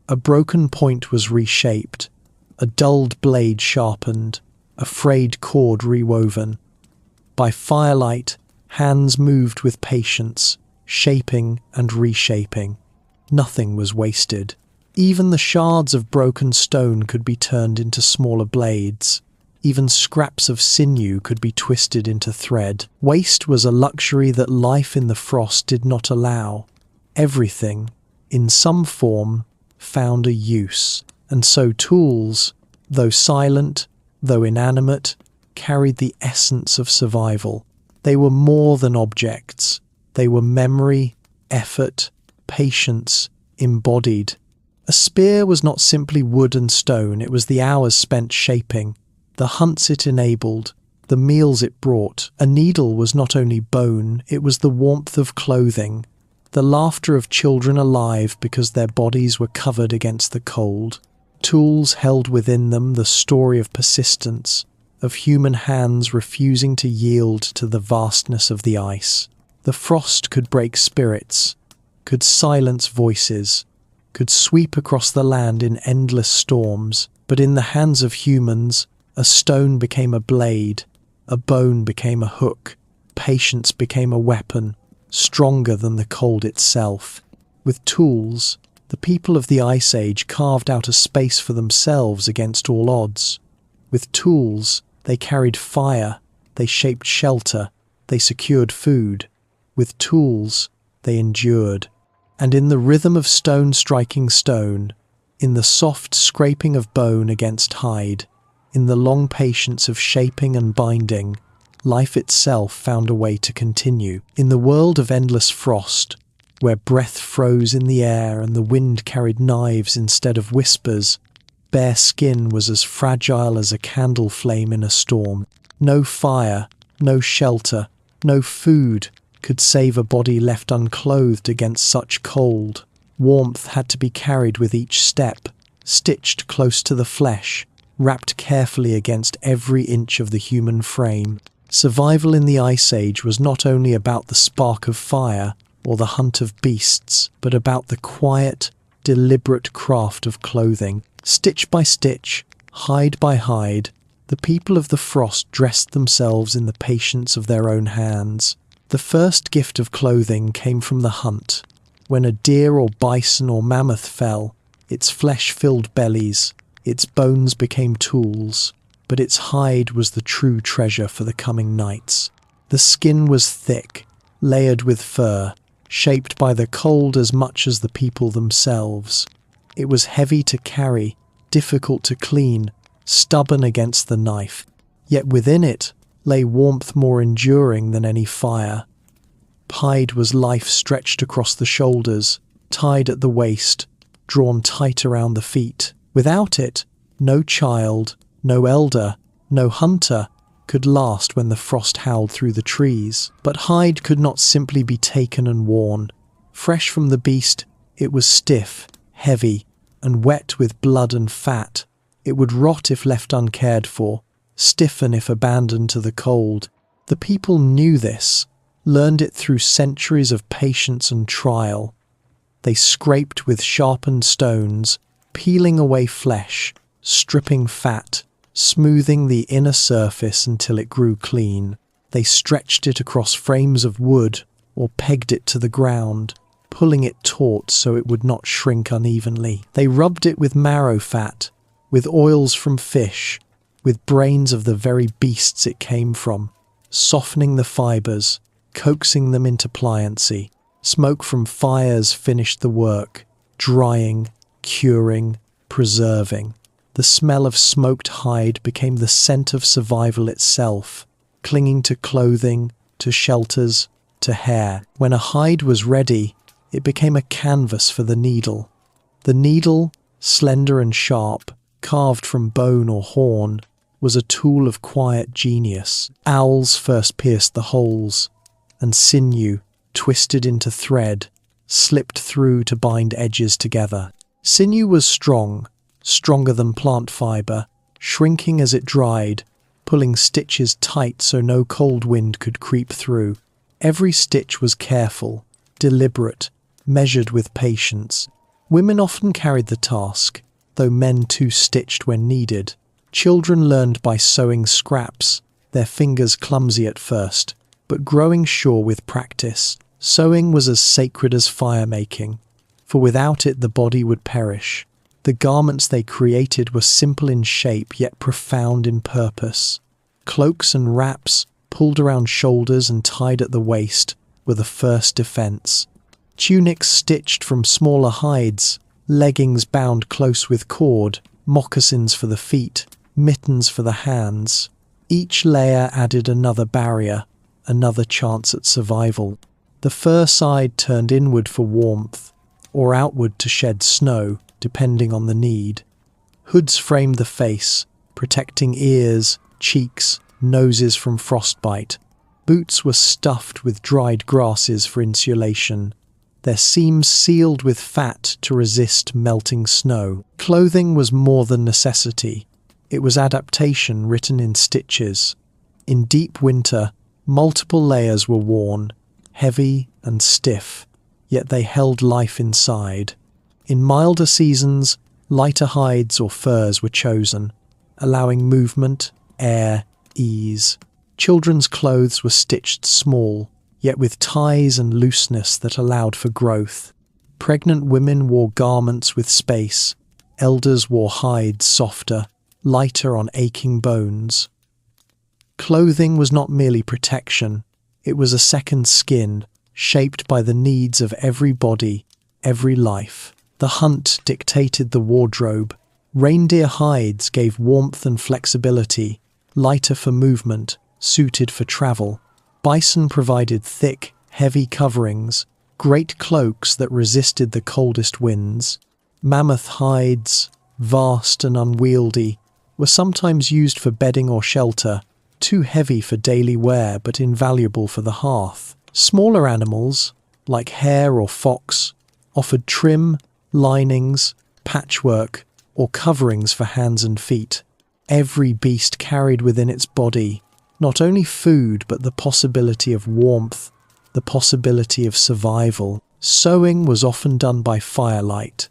S1: A broken point was reshaped, a dulled blade sharpened, a frayed cord rewoven. By firelight, hands moved with patience, shaping and reshaping. Nothing was wasted. Even the shards of broken stone could be turned into smaller blades. Even scraps of sinew could be twisted into thread. Waste was a luxury that life in the frost did not allow. Everything, in some form, found a use. And so tools, though silent, though inanimate, carried the essence of survival. They were more than objects. They were memory, effort, patience, embodied. A spear was not simply wood and stone, it was the hours spent shaping, the hunts it enabled, the meals it brought. A needle was not only bone, it was the warmth of clothing, the laughter of children alive because their bodies were covered against the cold. Tools held within them the story of persistence, of human hands refusing to yield to the vastness of the ice. The frost could break spirits, could silence voices, could sweep across the land in endless storms, but in the hands of humans, a stone became a blade, a bone became a hook, patience became a weapon, stronger than the cold itself. With tools, the people of the Ice Age carved out a space for themselves against all odds. With tools, they carried fire, they shaped shelter, they secured food. With tools, they endured. And in the rhythm of stone striking stone, in the soft scraping of bone against hide, in the long patience of shaping and binding, life itself found a way to continue. In the world of endless frost, where breath froze in the air and the wind carried knives instead of whispers, bare skin was as fragile as a candle flame in a storm. No fire, no shelter, no food could save a body left unclothed against such cold. Warmth had to be carried with each step, stitched close to the flesh, wrapped carefully against every inch of the human frame. Survival in the Ice Age was not only about the spark of fire or the hunt of beasts, but about the quiet, deliberate craft of clothing. Stitch by stitch, hide by hide, the people of the frost dressed themselves in the patience of their own hands. The first gift of clothing came from the hunt. When a deer or bison or mammoth fell, its flesh filled bellies, its bones became tools, but its hide was the true treasure for the coming nights. The skin was thick, layered with fur, shaped by the cold as much as the people themselves. It was heavy to carry, difficult to clean, stubborn against the knife. Yet within it lay warmth more enduring than any fire. Hide was life stretched across the shoulders, tied at the waist, drawn tight around the feet. Without it, no child, no elder, no hunter could last when the frost howled through the trees. But hide could not simply be taken and worn. Fresh from the beast, it was stiff, heavy, and wet with blood and fat. It would rot if left uncared for, stiffen if abandoned to the cold. The people knew this, learned it through centuries of patience and trial. They scraped with sharpened stones, peeling away flesh, stripping fat, smoothing the inner surface until it grew clean. They stretched it across frames of wood or pegged it to the ground, pulling it taut so it would not shrink unevenly. They rubbed it with marrow fat, with oils from fish, with brains of the very beasts it came from, softening the fibres, coaxing them into pliancy. Smoke from fires finished the work, drying, curing, preserving. The smell of smoked hide became the scent of survival itself, clinging to clothing, to shelters, to hair. When a hide was ready, it became a canvas for the needle. The needle, slender and sharp, carved from bone or horn, was a tool of quiet genius. Owls first pierced the holes, and sinew, twisted into thread, slipped through to bind edges together. Sinew was strong, stronger than plant fiber, shrinking as it dried, pulling stitches tight so no cold wind could creep through. Every stitch was careful, deliberate, measured with patience. Women often carried the task, though men too stitched when needed. Children learned by sewing scraps, their fingers clumsy at first, but growing sure with practice. Sewing was as sacred as fire-making, for without it the body would perish. The garments they created were simple in shape yet profound in purpose. Cloaks and wraps, pulled around shoulders and tied at the waist, were the first defense. Tunics stitched from smaller hides, leggings bound close with cord, moccasins for the feet, mittens for the hands. Each layer added another barrier, another chance at survival. The fur side turned inward for warmth, or outward to shed snow, depending on the need. Hoods framed the face, protecting ears, cheeks, noses from frostbite. Boots were stuffed with dried grasses for insulation, their seams sealed with fat to resist melting snow. Clothing was more than necessity. It was adaptation written in stitches. In deep winter, multiple layers were worn, heavy and stiff, yet they held life inside. In milder seasons, lighter hides or furs were chosen, allowing movement, air, ease. Children's clothes were stitched small, yet with ties and looseness that allowed for growth. Pregnant women wore garments with space. Elders wore hides softer, lighter on aching bones. Clothing was not merely protection, it was a second skin, shaped by the needs of every body, every life. The hunt dictated the wardrobe. Reindeer hides gave warmth and flexibility, lighter for movement, suited for travel. Bison provided thick, heavy coverings, great cloaks that resisted the coldest winds. Mammoth hides, vast and unwieldy, were sometimes used for bedding or shelter, too heavy for daily wear but invaluable for the hearth. Smaller animals, like hare or fox, offered trim, linings, patchwork, or coverings for hands and feet. Every beast carried within its body not only food but the possibility of warmth, the possibility of survival. Sewing was often done by firelight.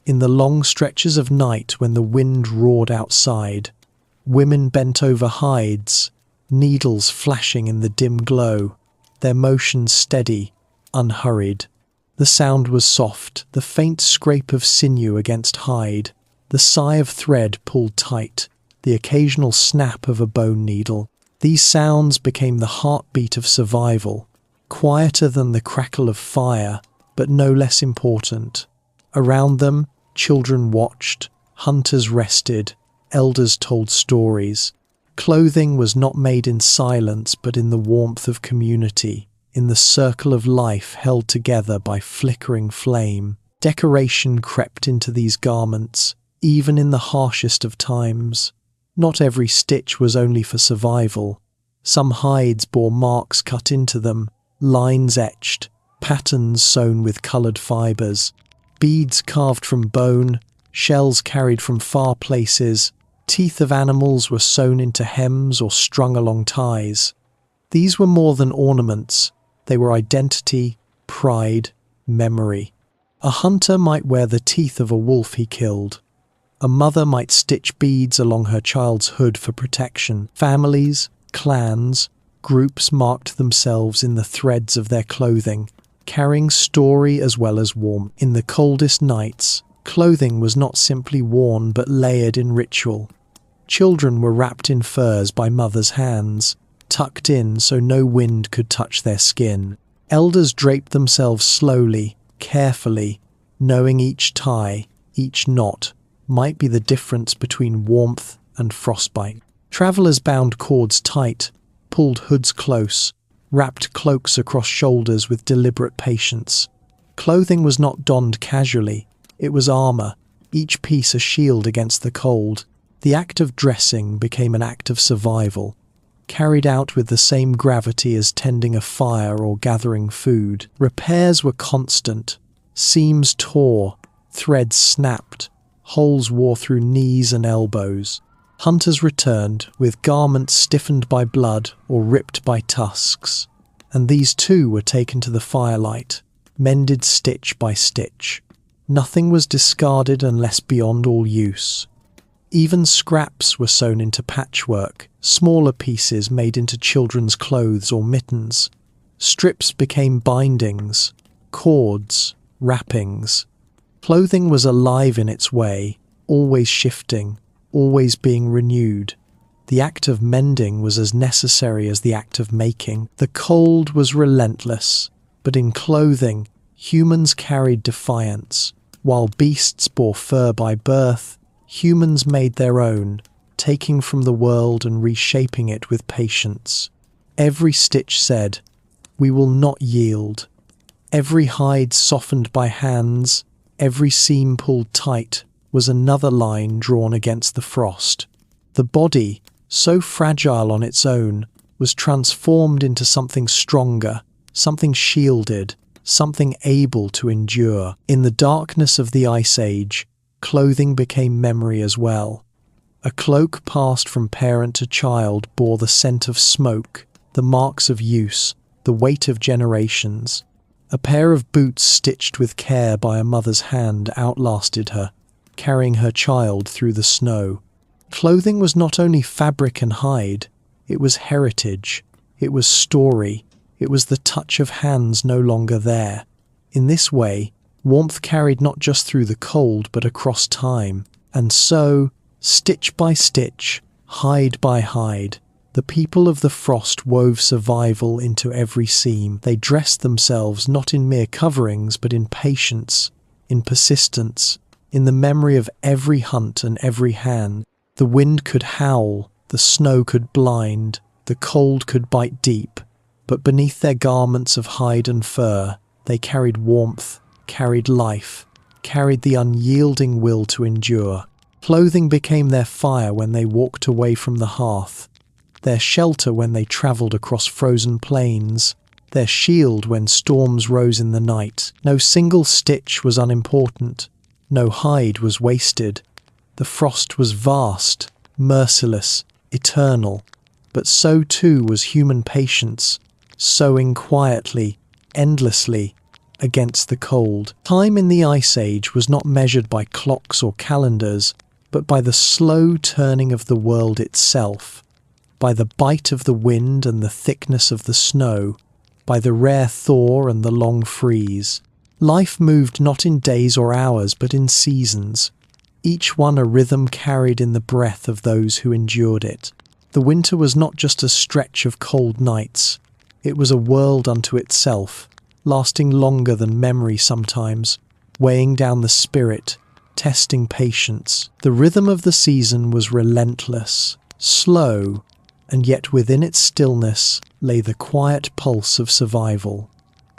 S1: In the long stretches of night when the wind roared outside, women bent over hides, needles flashing in the dim glow, their motions steady, unhurried. The sound was soft, the faint scrape of sinew against hide, the sigh of thread pulled tight, the occasional snap of a bone needle. These sounds became the heartbeat of survival, quieter than the crackle of fire, but no less important. Around them, children watched, hunters rested, elders told stories. Clothing was not made in silence but in the warmth of community, in the circle of life held together by flickering flame. Decoration crept into these garments, even in the harshest of times. Not every stitch was only for survival. Some hides bore marks cut into them, lines etched, patterns sewn with coloured fibres, beads carved from bone, shells carried from far places, teeth of animals were sewn into hems or strung along ties. These were more than ornaments, they were identity, pride, memory. A hunter might wear the teeth of a wolf he killed. A mother might stitch beads along her child's hood for protection. Families, clans, groups marked themselves in the threads of their clothing, carrying story as well as warmth. In the coldest nights, clothing was not simply worn but layered in ritual. Children were wrapped in furs by mothers' hands, tucked in so no wind could touch their skin. Elders draped themselves slowly, carefully, knowing each tie, each knot, might be the difference between warmth and frostbite. Travellers bound cords tight, pulled hoods close, wrapped cloaks across shoulders with deliberate patience. Clothing was not donned casually, it was armor, each piece a shield against the cold. The act of dressing became an act of survival, carried out with the same gravity as tending a fire or gathering food. Repairs were constant. Seams tore, threads snapped, holes wore through knees and elbows. Hunters returned with garments stiffened by blood or ripped by tusks, and these too were taken to the firelight, mended stitch by stitch. Nothing was discarded unless beyond all use. Even scraps were sewn into patchwork, smaller pieces made into children's clothes or mittens. Strips became bindings, cords, wrappings. Clothing was alive in its way, always shifting, always being renewed. The act of mending was as necessary as the act of making. The cold was relentless, but in clothing, humans carried defiance. While beasts bore fur by birth, humans made their own, taking from the world and reshaping it with patience. Every stitch said, "We will not yield." Every hide softened by hands, every seam pulled tight, was another line drawn against the frost. The body, so fragile on its own, was transformed into something stronger, something shielded, something able to endure. In the darkness of the Ice Age, clothing became memory as well. A cloak passed from parent to child bore the scent of smoke, the marks of use, the weight of generations. A pair of boots stitched with care by a mother's hand outlasted her, carrying her child through the snow. Clothing was not only fabric and hide, it was heritage, it was story, it was the touch of hands no longer there. In this way, warmth carried not just through the cold but across time. And so, stitch by stitch, hide by hide, the people of the frost wove survival into every seam. They dressed themselves not in mere coverings but in patience, in persistence, in the memory of every hunt and every hand. The wind could howl, the snow could blind, the cold could bite deep, but beneath their garments of hide and fur, they carried warmth, carried life, carried the unyielding will to endure. Clothing became their fire when they walked away from the hearth, their shelter when they travelled across frozen plains, their shield when storms rose in the night. No single stitch was unimportant, no hide was wasted. The frost was vast, merciless, eternal, but so too was human patience, sewing quietly, endlessly, against the cold. Time in the Ice Age was not measured by clocks or calendars, but by the slow turning of the world itself, by the bite of the wind and the thickness of the snow, by the rare thaw and the long freeze. Life moved not in days or hours, but in seasons, each one a rhythm carried in the breath of those who endured it. The winter was not just a stretch of cold nights, it was a world unto itself, lasting longer than memory sometimes, weighing down the spirit, testing patience. The rhythm of the season was relentless, slow, and yet within its stillness lay the quiet pulse of survival.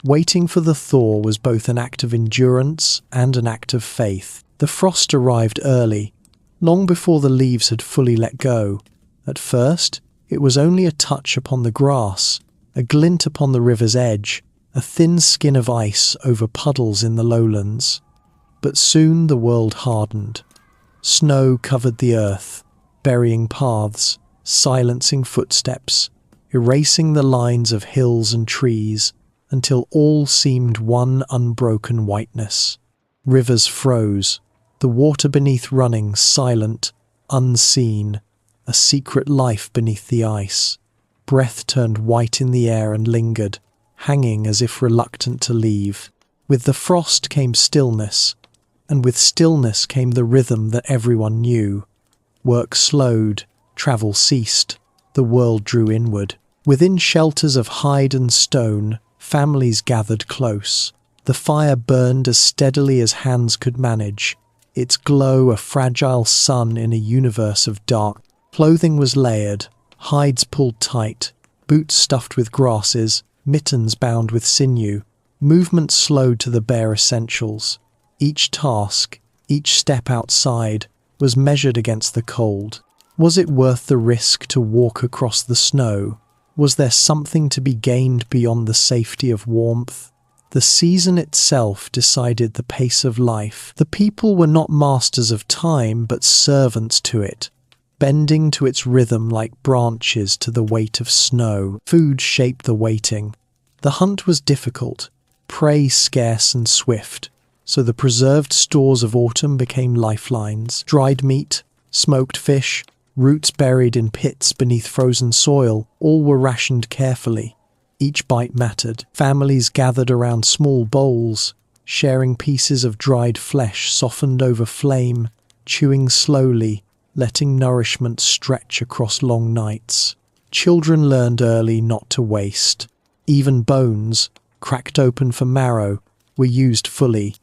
S1: Waiting for the thaw was both an act of endurance and an act of faith. The frost arrived early, long before the leaves had fully let go. At first, it was only a touch upon the grass, a glint upon the river's edge, a thin skin of ice over puddles in the lowlands. But soon the world hardened. Snow covered the earth, burying paths, silencing footsteps, erasing the lines of hills and trees, until all seemed one unbroken whiteness. Rivers froze, the water beneath running silent, unseen, a secret life beneath the ice. Breath turned white in the air and lingered, hanging as if reluctant to leave. With the frost came stillness, and with stillness came the rhythm that everyone knew. Work slowed, travel ceased, the world drew inward. Within shelters of hide and stone, families gathered close. The fire burned as steadily as hands could manage, its glow a fragile sun in a universe of dark. Clothing was layered, hides pulled tight, boots stuffed with grasses, mittens bound with sinew, movement slowed to the bare essentials. Each task, each step outside, was measured against the cold. Was it worth the risk to walk across the snow? Was there something to be gained beyond the safety of warmth? The season itself decided the pace of life. The people were not masters of time, but servants to it, bending to its rhythm like branches to the weight of snow. Food shaped the waiting. The hunt was difficult, prey scarce and swift, so the preserved stores of autumn became lifelines. Dried meat, smoked fish, roots buried in pits beneath frozen soil, all were rationed carefully. Each bite mattered. Families gathered around small bowls, sharing pieces of dried flesh softened over flame, chewing slowly, letting nourishment stretch across long nights. Children learned early not to waste. Even bones, cracked open for marrow, were used fully.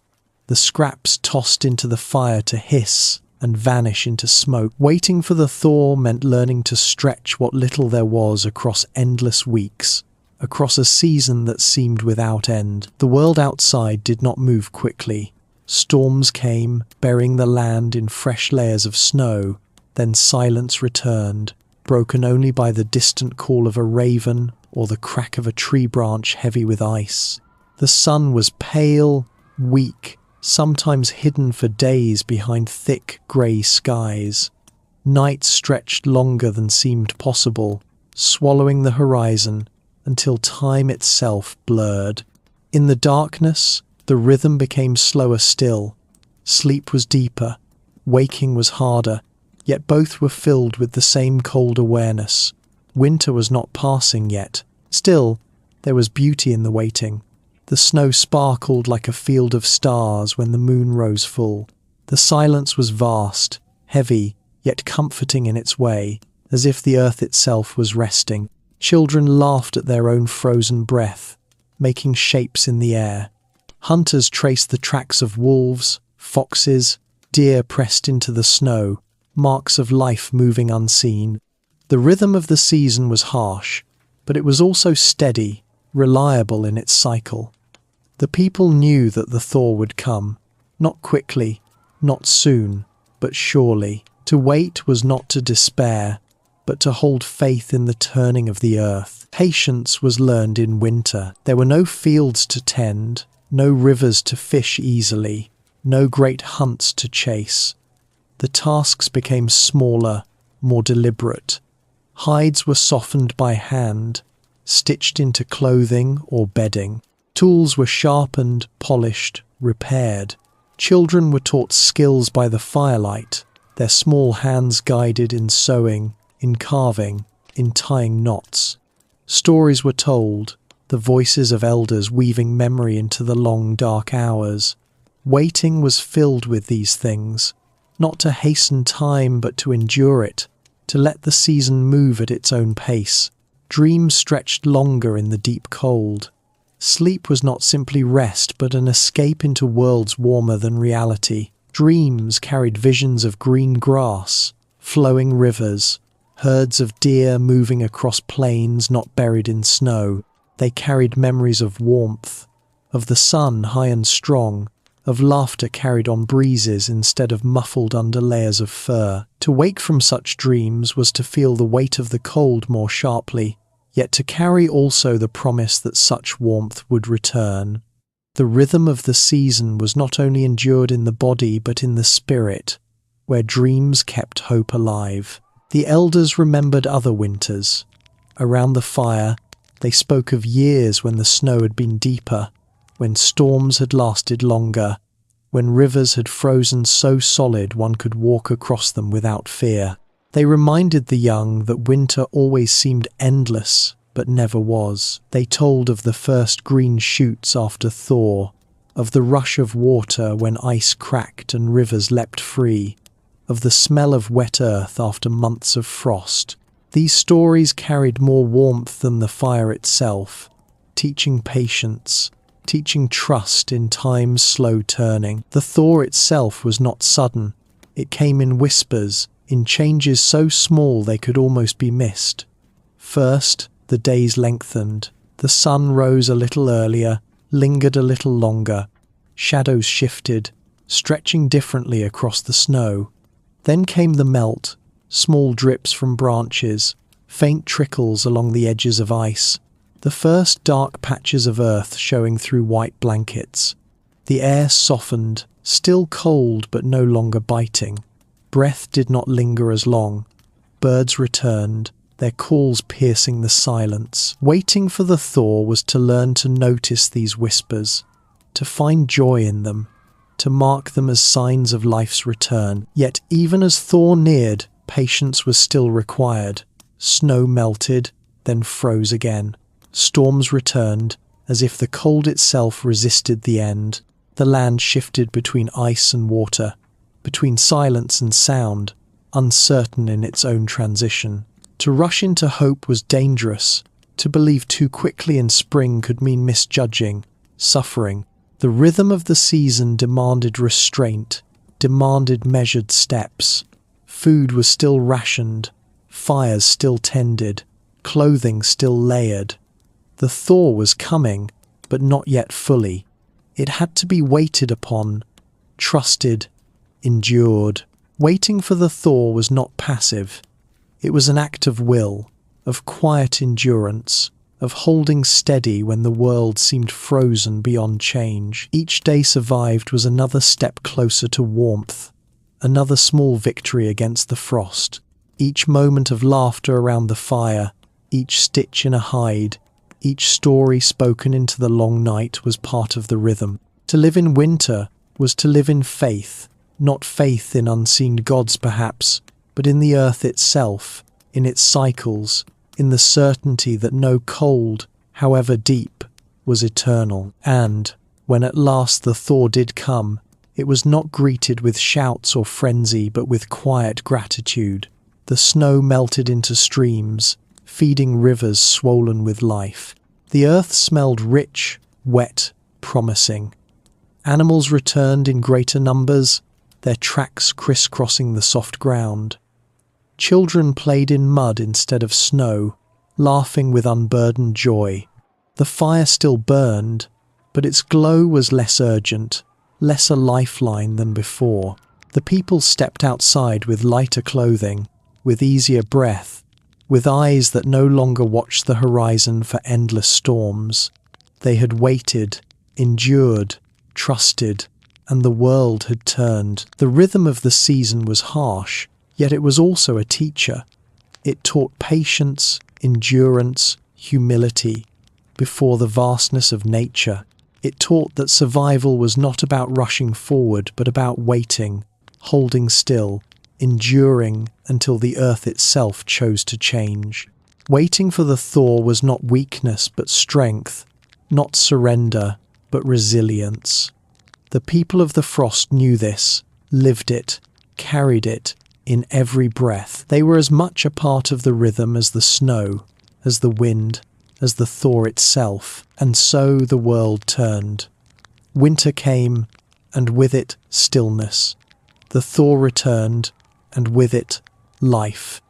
S1: The scraps tossed into the fire to hiss and vanish into smoke. Waiting for the thaw meant learning to stretch what little there was across endless weeks, across a season that seemed without end. The world outside did not move quickly. Storms came, burying the land in fresh layers of snow. Then silence returned, broken only by the distant call of a raven or the crack of a tree branch heavy with ice. The sun was pale, weak, sometimes hidden for days behind thick grey skies. Night stretched longer than seemed possible, swallowing the horizon until time itself blurred. In the darkness, the rhythm became slower still. Sleep was deeper, waking was harder, yet both were filled with the same cold awareness. Winter was not passing yet. Still, there was beauty in the waiting. The snow sparkled like a field of stars when the moon rose full. The silence was vast, heavy, yet comforting in its way, as if the earth itself was resting. Children laughed at their own frozen breath, making shapes in the air. Hunters traced the tracks of wolves, foxes, deer pressed into the snow, marks of life moving unseen. The rhythm of the season was harsh, but it was also steady, reliable in its cycle. The people knew that the thaw would come, not quickly, not soon, but surely. To wait was not to despair, but to hold faith in the turning of the earth. Patience was learned in winter. There were no fields to tend, no rivers to fish easily, no great hunts to chase. The tasks became smaller, more deliberate. Hides were softened by hand, stitched into clothing or bedding. Tools were sharpened, polished, repaired. Children were taught skills by the firelight, their small hands guided in sewing, in carving, in tying knots. Stories were told, the voices of elders weaving memory into the long, dark hours. Waiting was filled with these things, not to hasten time but to endure it, to let the season move at its own pace. Dreams stretched longer in the deep cold. Sleep was not simply rest, but an escape into worlds warmer than reality. Dreams carried visions of green grass, flowing rivers, herds of deer moving across plains not buried in snow. They carried memories of warmth, of the sun high and strong, of laughter carried on breezes instead of muffled under layers of fur. To wake from such dreams was to feel the weight of the cold more sharply, yet to carry also the promise that such warmth would return. The rhythm of the season was not only endured in the body but in the spirit, where dreams kept hope alive. The elders remembered other winters. Around the fire, they spoke of years when the snow had been deeper, when storms had lasted longer, when rivers had frozen so solid one could walk across them without fear. They reminded the young that winter always seemed endless, but never was. They told of the first green shoots after thaw, of the rush of water when ice cracked and rivers leapt free, of the smell of wet earth after months of frost. These stories carried more warmth than the fire itself, teaching patience, teaching trust in time's slow turning. The thaw itself was not sudden. It came in whispers, in changes so small they could almost be missed. First, The days lengthened. The sun rose a little earlier, lingered a little longer. Shadows shifted, stretching differently across the snow. Then came the melt, small drips from branches, faint trickles along the edges of ice, the first dark patches of earth showing through white blankets. The air softened, still cold but no longer biting. Breath did not linger as long. Birds returned, their calls piercing the silence. Waiting for the thaw was to learn to notice these whispers, to find joy in them, to mark them as signs of life's return. Yet even as thaw neared, patience was still required. Snow melted, then froze again. Storms returned, as if the cold itself resisted the end. The land shifted between ice and water, between silence and sound, uncertain in its own transition. To rush into hope was dangerous. To believe too quickly in spring could mean misjudging, suffering. The rhythm of the season demanded restraint, demanded measured steps. Food was still rationed, fires still tended, clothing still layered. The thaw was coming, but not yet fully. It had to be waited upon, trusted, endured. Waiting for the thaw was not passive. It was an act of will, of quiet endurance, of holding steady when the world seemed frozen beyond change. Each day survived was another step closer to warmth, another small victory against the frost. Each moment of laughter around the fire, each stitch in a hide, each story spoken into the long night was part of the rhythm. To live in winter was to live in faith, not faith in unseen gods perhaps, but in the earth itself, in its cycles, in the certainty that no cold, however deep, was eternal. And, when at last the thaw did come, it was not greeted with shouts or frenzy, but with quiet gratitude. The snow melted into streams, feeding rivers swollen with life. The earth smelled rich, wet, promising. Animals returned in greater numbers, their tracks crisscrossing the soft ground. Children played in mud instead of snow, laughing with unburdened joy. The fire still burned, but its glow was less urgent, less a lifeline than before. The people stepped outside with lighter clothing, with easier breath, with eyes that no longer watched the horizon for endless storms. They had waited, endured, trusted, and the world had turned. The rhythm of the season was harsh, yet it was also a teacher. It taught patience, endurance, humility before the vastness of nature. It taught that survival was not about rushing forward, but about waiting, holding still, enduring until the earth itself chose to change. Waiting for the thaw was not weakness, but strength, not surrender, but resilience. The people of the frost knew this, lived it, carried it in every breath. They were as much a part of the rhythm as the snow, as the wind, as the thaw itself. And so the world turned. Winter came, and with it stillness. The thaw returned, and with it life.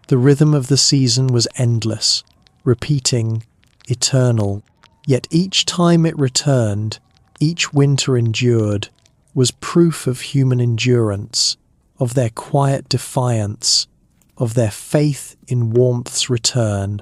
S1: The rhythm of the season was endless, repeating, eternal. Yet each time it returned, each winter endured, was proof of human endurance, of their quiet defiance, of their faith in warmth's return.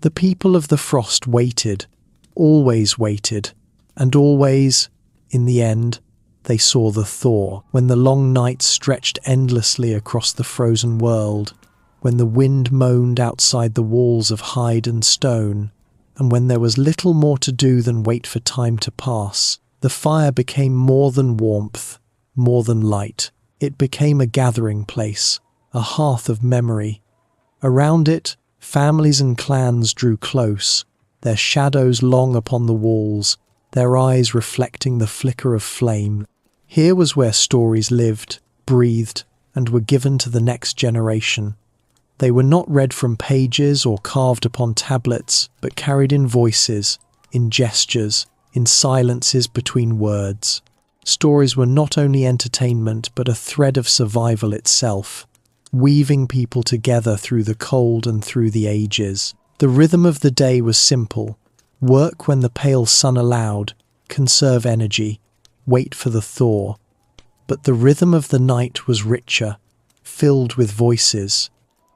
S1: The people of the frost waited, and always, in the end, they saw the thaw. When the long nights stretched endlessly across the frozen world, when the wind moaned outside the walls of hide and stone, and when there was little more to do than wait for time to pass, the fire became more than warmth, more than light. It became a gathering place, a hearth of memory. Around it, families and clans drew close, their shadows long upon the walls, their eyes reflecting the flicker of flame. Here was where stories lived, breathed, and were given to the next generation. They were not read from pages or carved upon tablets, but carried in voices, in gestures, in silences between words. Stories were not only entertainment, but a thread of survival itself, weaving people together through the cold and through the ages. The rhythm of the day was simple: work when the pale sun allowed, conserve energy, wait for the thaw. But the rhythm of the night was richer, filled with voices.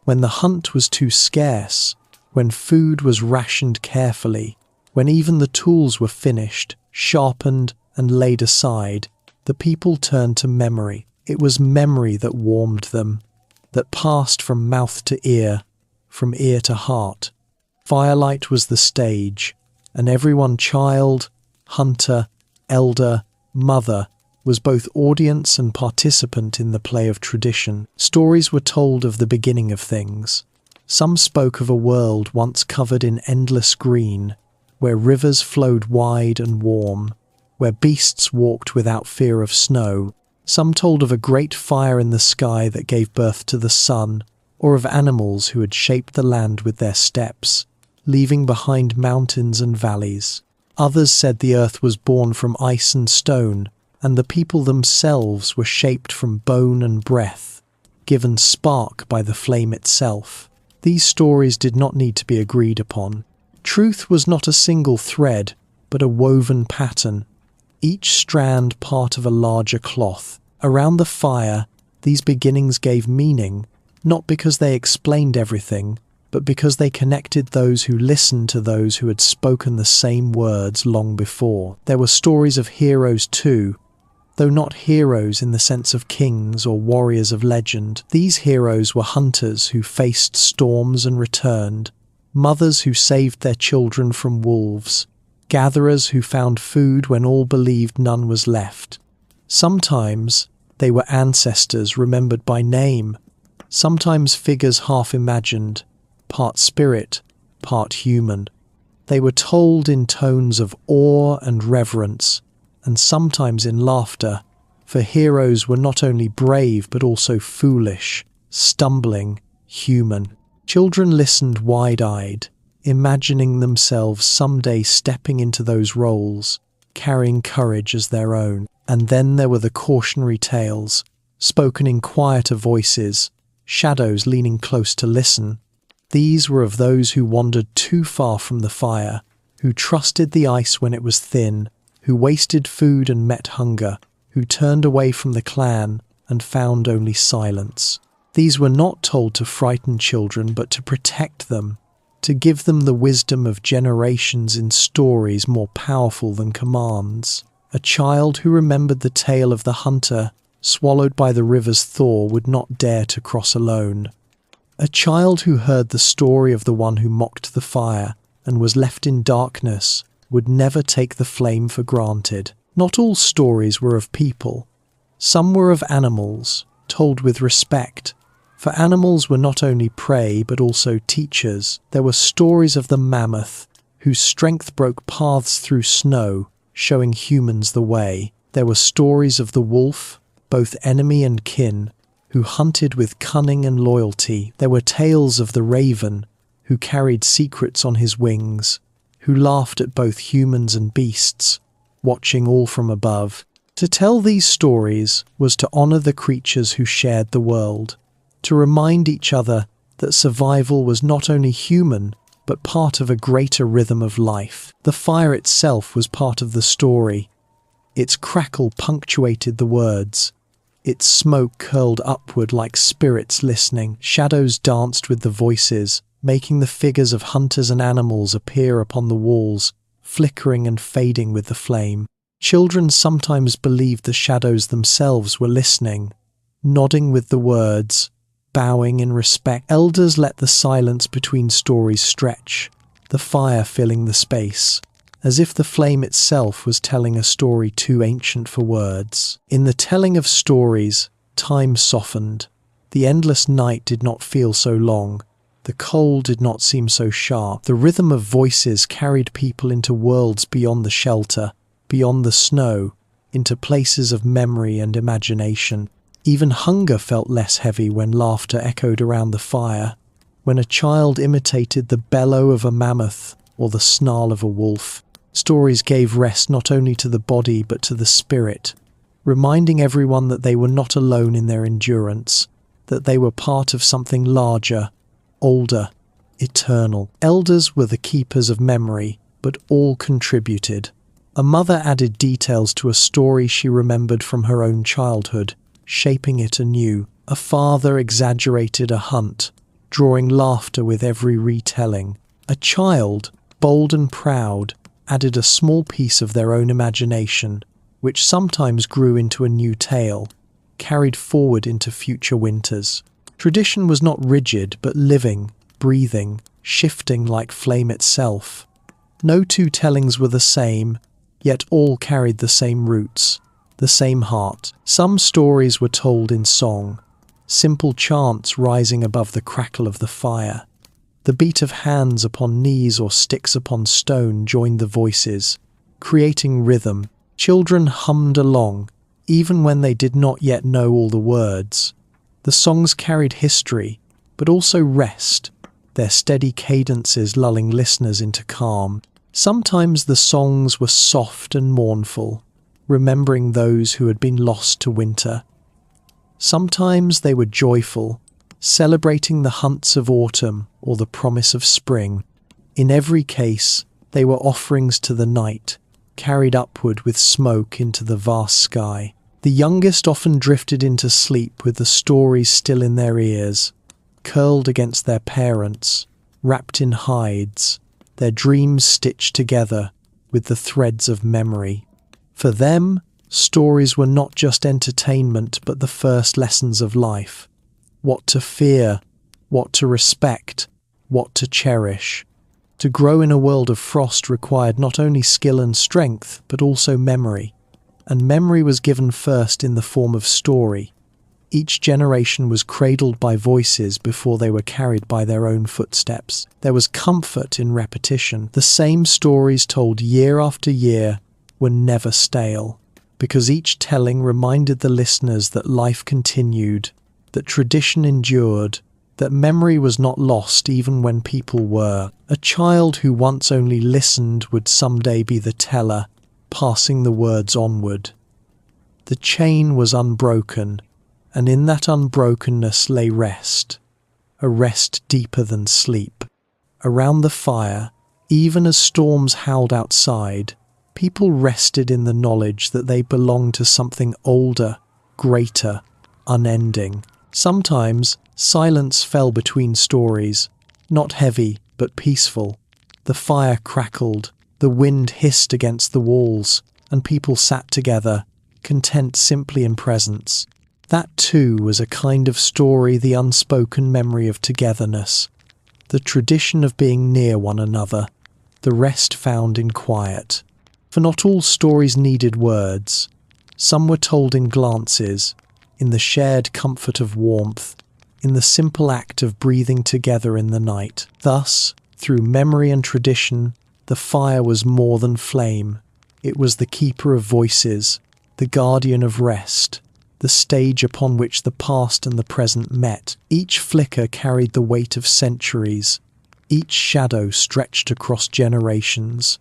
S1: When the hunt was too scarce, when food was rationed carefully, when even the tools were finished, sharpened, and laid aside, the people turned to memory. It was memory that warmed them, that passed from mouth to ear, from ear to heart. Firelight was the stage, and everyone, child, hunter, elder, mother, was both audience and participant in the play of tradition. Stories were told of the beginning of things. Some spoke of a world once covered in endless green, where rivers flowed wide and warm, where beasts walked without fear of snow. Some told of a great fire in the sky that gave birth to the sun, or of animals who had shaped the land with their steps, leaving behind mountains and valleys. Others said the earth was born from ice and stone, and the people themselves were shaped from bone and breath, given spark by the flame itself. These stories did not need to be agreed upon. Truth was not a single thread, but a woven pattern, each strand part of a larger cloth. Around the fire, these beginnings gave meaning, not because they explained everything, but because they connected those who listened to those who had spoken the same words long before. There were stories of heroes too, though not heroes in the sense of kings or warriors of legend. These heroes were hunters who faced storms and returned, mothers who saved their children from wolves, gatherers who found food when all believed none was left. Sometimes they were ancestors remembered by name, sometimes figures half imagined, part spirit, part human. They were told in tones of awe and reverence, and sometimes in laughter, for heroes were not only brave but also foolish, stumbling, human. Children listened wide-eyed, imagining themselves someday stepping into those roles, carrying courage as their own. And then there were the cautionary tales, spoken in quieter voices, shadows leaning close to listen. These were of those who wandered too far from the fire, who trusted the ice when it was thin, who wasted food and met hunger, who turned away from the clan and found only silence. These were not told to frighten children, but to protect them, to give them the wisdom of generations in stories more powerful than commands. A child who remembered the tale of the hunter swallowed by the river's thaw would not dare to cross alone. A child who heard the story of the one who mocked the fire and was left in darkness would never take the flame for granted. Not all stories were of people. Some were of animals, told with respect, for animals were not only prey but also teachers. There were stories of the mammoth, whose strength broke paths through snow, showing humans the way. There were stories of the wolf, both enemy and kin, who hunted with cunning and loyalty. There were tales of the raven, who carried secrets on his wings, who laughed at both humans and beasts, watching all from above. To tell these stories was to honor the creatures who shared the world, to remind each other that survival was not only human, but part of a greater rhythm of life. The fire itself was part of the story. Its crackle punctuated the words. Its smoke curled upward like spirits listening. Shadows danced with the voices, making the figures of hunters and animals appear upon the walls, flickering and fading with the flame. Children sometimes believed the shadows themselves were listening, nodding with the words, bowing in respect. Elders let the silence between stories stretch, the fire filling the space, as if the flame itself was telling a story too ancient for words. In the telling of stories, time softened. The endless night did not feel so long. The cold did not seem so sharp. The rhythm of voices carried people into worlds beyond the shelter, beyond the snow, into places of memory and imagination. Even hunger felt less heavy when laughter echoed around the fire, when a child imitated the bellow of a mammoth or the snarl of a wolf. Stories gave rest not only to the body but to the spirit, reminding everyone that they were not alone in their endurance, that they were part of something larger, older, eternal. Elders were the keepers of memory, but all contributed. A mother added details to a story she remembered from her own childhood, shaping it anew. A father exaggerated a hunt, drawing laughter with every retelling. A child, bold and proud, added a small piece of their own imagination, which sometimes grew into a new tale, carried forward into future winters. Tradition was not rigid, but living, breathing, shifting like flame itself. No two tellings were the same, yet all carried the same roots, the same heart. Some stories were told in song, simple chants rising above the crackle of the fire. The beat of hands upon knees or sticks upon stone joined the voices, creating rhythm. Children hummed along, even when they did not yet know all the words. The songs carried history, but also rest, their steady cadences lulling listeners into calm. Sometimes the songs were soft and mournful, remembering those who had been lost to winter. Sometimes they were joyful, celebrating the hunts of autumn or the promise of spring. In every case, they were offerings to the night, carried upward with smoke into the vast sky. The youngest often drifted into sleep with the stories still in their ears, curled against their parents, wrapped in hides, their dreams stitched together with the threads of memory. For them, stories were not just entertainment but the first lessons of life. What to fear, what to respect, what to cherish. To grow in a world of frost required not only skill and strength, but also memory. And memory was given first in the form of story. Each generation was cradled by voices before they were carried by their own footsteps. There was comfort in repetition. The same stories told year after year were never stale, because each telling reminded the listeners that life continued, that tradition endured, that memory was not lost even when people were. A child who once only listened would someday be the teller, passing the words onward. The chain was unbroken, and in that unbrokenness lay rest, a rest deeper than sleep. Around the fire, even as storms howled outside, people rested in the knowledge that they belonged to something older, greater, unending. Sometimes silence fell between stories, not heavy but peaceful. The fire crackled, the wind hissed against the walls, and people sat together, content simply in presence. That too was a kind of story, the unspoken memory of togetherness, the tradition of being near one another, the rest found in quiet. For not all stories needed words. Some were told in glances, in the shared comfort of warmth, in the simple act of breathing together in the night. Thus, through memory and tradition, the fire was more than flame. It was the keeper of voices, the guardian of rest, the stage upon which the past and the present met. Each flicker carried the weight of centuries, each shadow stretched across generations.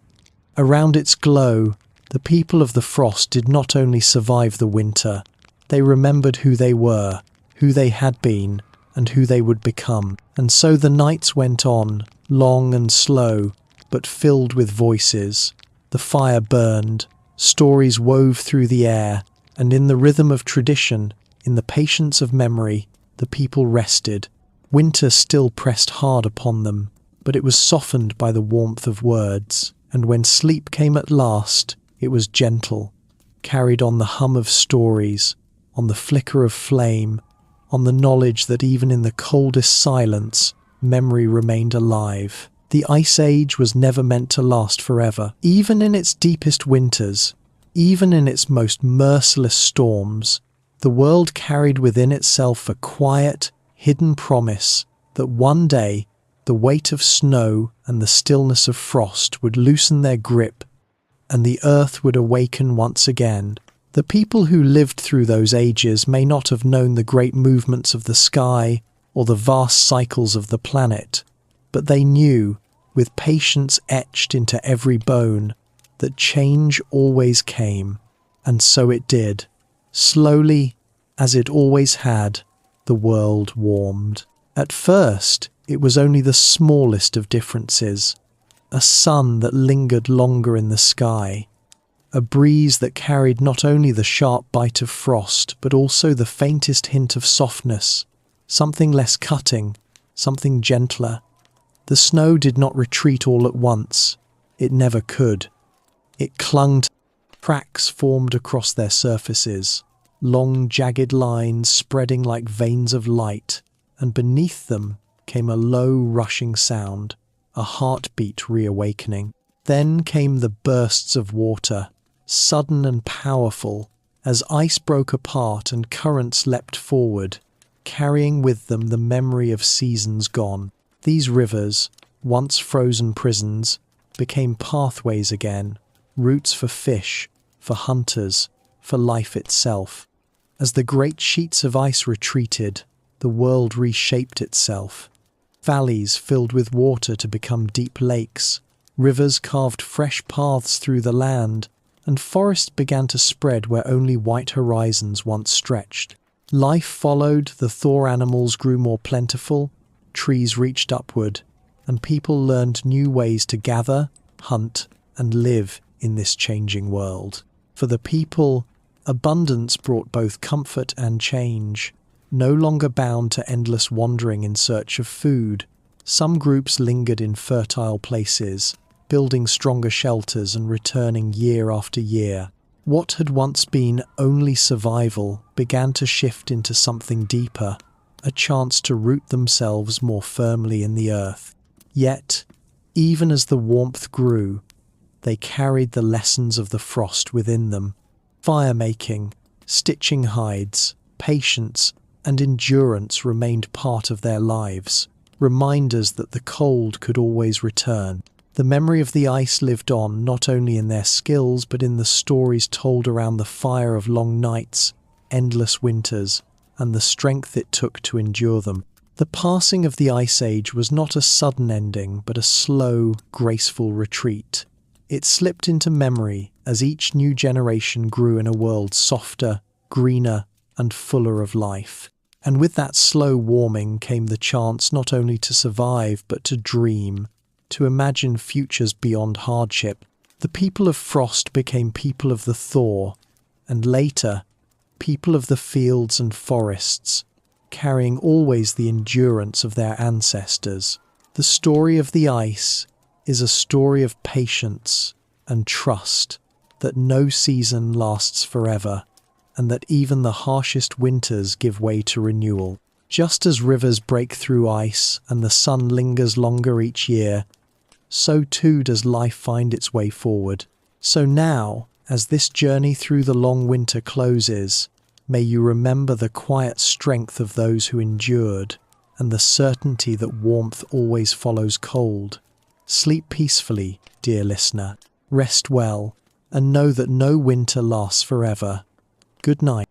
S1: Around its glow, the people of the frost did not only survive the winter, they remembered who they were, who they had been, and who they would become. And so the nights went on, long and slow, but filled with voices. The fire burned, stories wove through the air, and in the rhythm of tradition, in the patience of memory, the people rested. Winter still pressed hard upon them, but it was softened by the warmth of words. And when sleep came at last, it was gentle, carried on the hum of stories, on the flicker of flame, on the knowledge that even in the coldest silence, memory remained alive. The Ice Age was never meant to last forever. Even in its deepest winters, even in its most merciless storms, the world carried within itself a quiet, hidden promise that one day the weight of snow and the stillness of frost would loosen their grip and the earth would awaken once again. The people who lived through those ages may not have known the great movements of the sky or the vast cycles of the planet, but they knew, with patience etched into every bone, that change always came, and so it did. Slowly, as it always had, the world warmed. At first, It was only the smallest of differences. A sun that lingered longer in the sky. A breeze that carried not only the sharp bite of frost, but also the faintest hint of softness. Something less cutting, something gentler. The snow did not retreat all at once. It never could. It clung to cracks formed across their surfaces, long jagged lines spreading like veins of light, and beneath them came a low rushing sound, a heartbeat reawakening. Then came the bursts of water, sudden and powerful, as ice broke apart and currents leapt forward, carrying with them the memory of seasons gone. These rivers, once frozen prisons, became pathways again, routes for fish, for hunters, for life itself. As the great sheets of ice retreated, the world reshaped itself. Valleys filled with water to become deep lakes, rivers carved fresh paths through the land, and forests began to spread where only white horizons once stretched. Life followed, the thaw animals grew more plentiful, trees reached upward, and people learned new ways to gather, hunt, and live in this changing world. For the people, abundance brought both comfort and change. No longer bound to endless wandering in search of food, some groups lingered in fertile places, building stronger shelters and returning year after year. What had once been only survival began to shift into something deeper, a chance to root themselves more firmly in the earth. Yet, even as the warmth grew, they carried the lessons of the frost within them. Fire-making, stitching hides, patience, and endurance remained part of their lives, reminders that the cold could always return. The memory of the ice lived on not only in their skills but in the stories told around the fire of long nights, endless winters, and the strength it took to endure them. The passing of the Ice Age was not a sudden ending but a slow, graceful retreat. It slipped into memory as each new generation grew in a world softer, greener, and fuller of life. And with that slow warming came the chance not only to survive but to dream, to imagine futures beyond hardship. The people of Frost became people of the thaw, and later, people of the fields and forests, carrying always the endurance of their ancestors. The story of the ice is a story of patience and trust, that no season lasts forever, and that even the harshest winters give way to renewal. Just as rivers break through ice and the sun lingers longer each year, so too does life find its way forward. So now, as this journey through the long winter closes, may you remember the quiet strength of those who endured, and the certainty that warmth always follows cold. Sleep peacefully, dear listener. Rest well, and know that no winter lasts forever. Good night.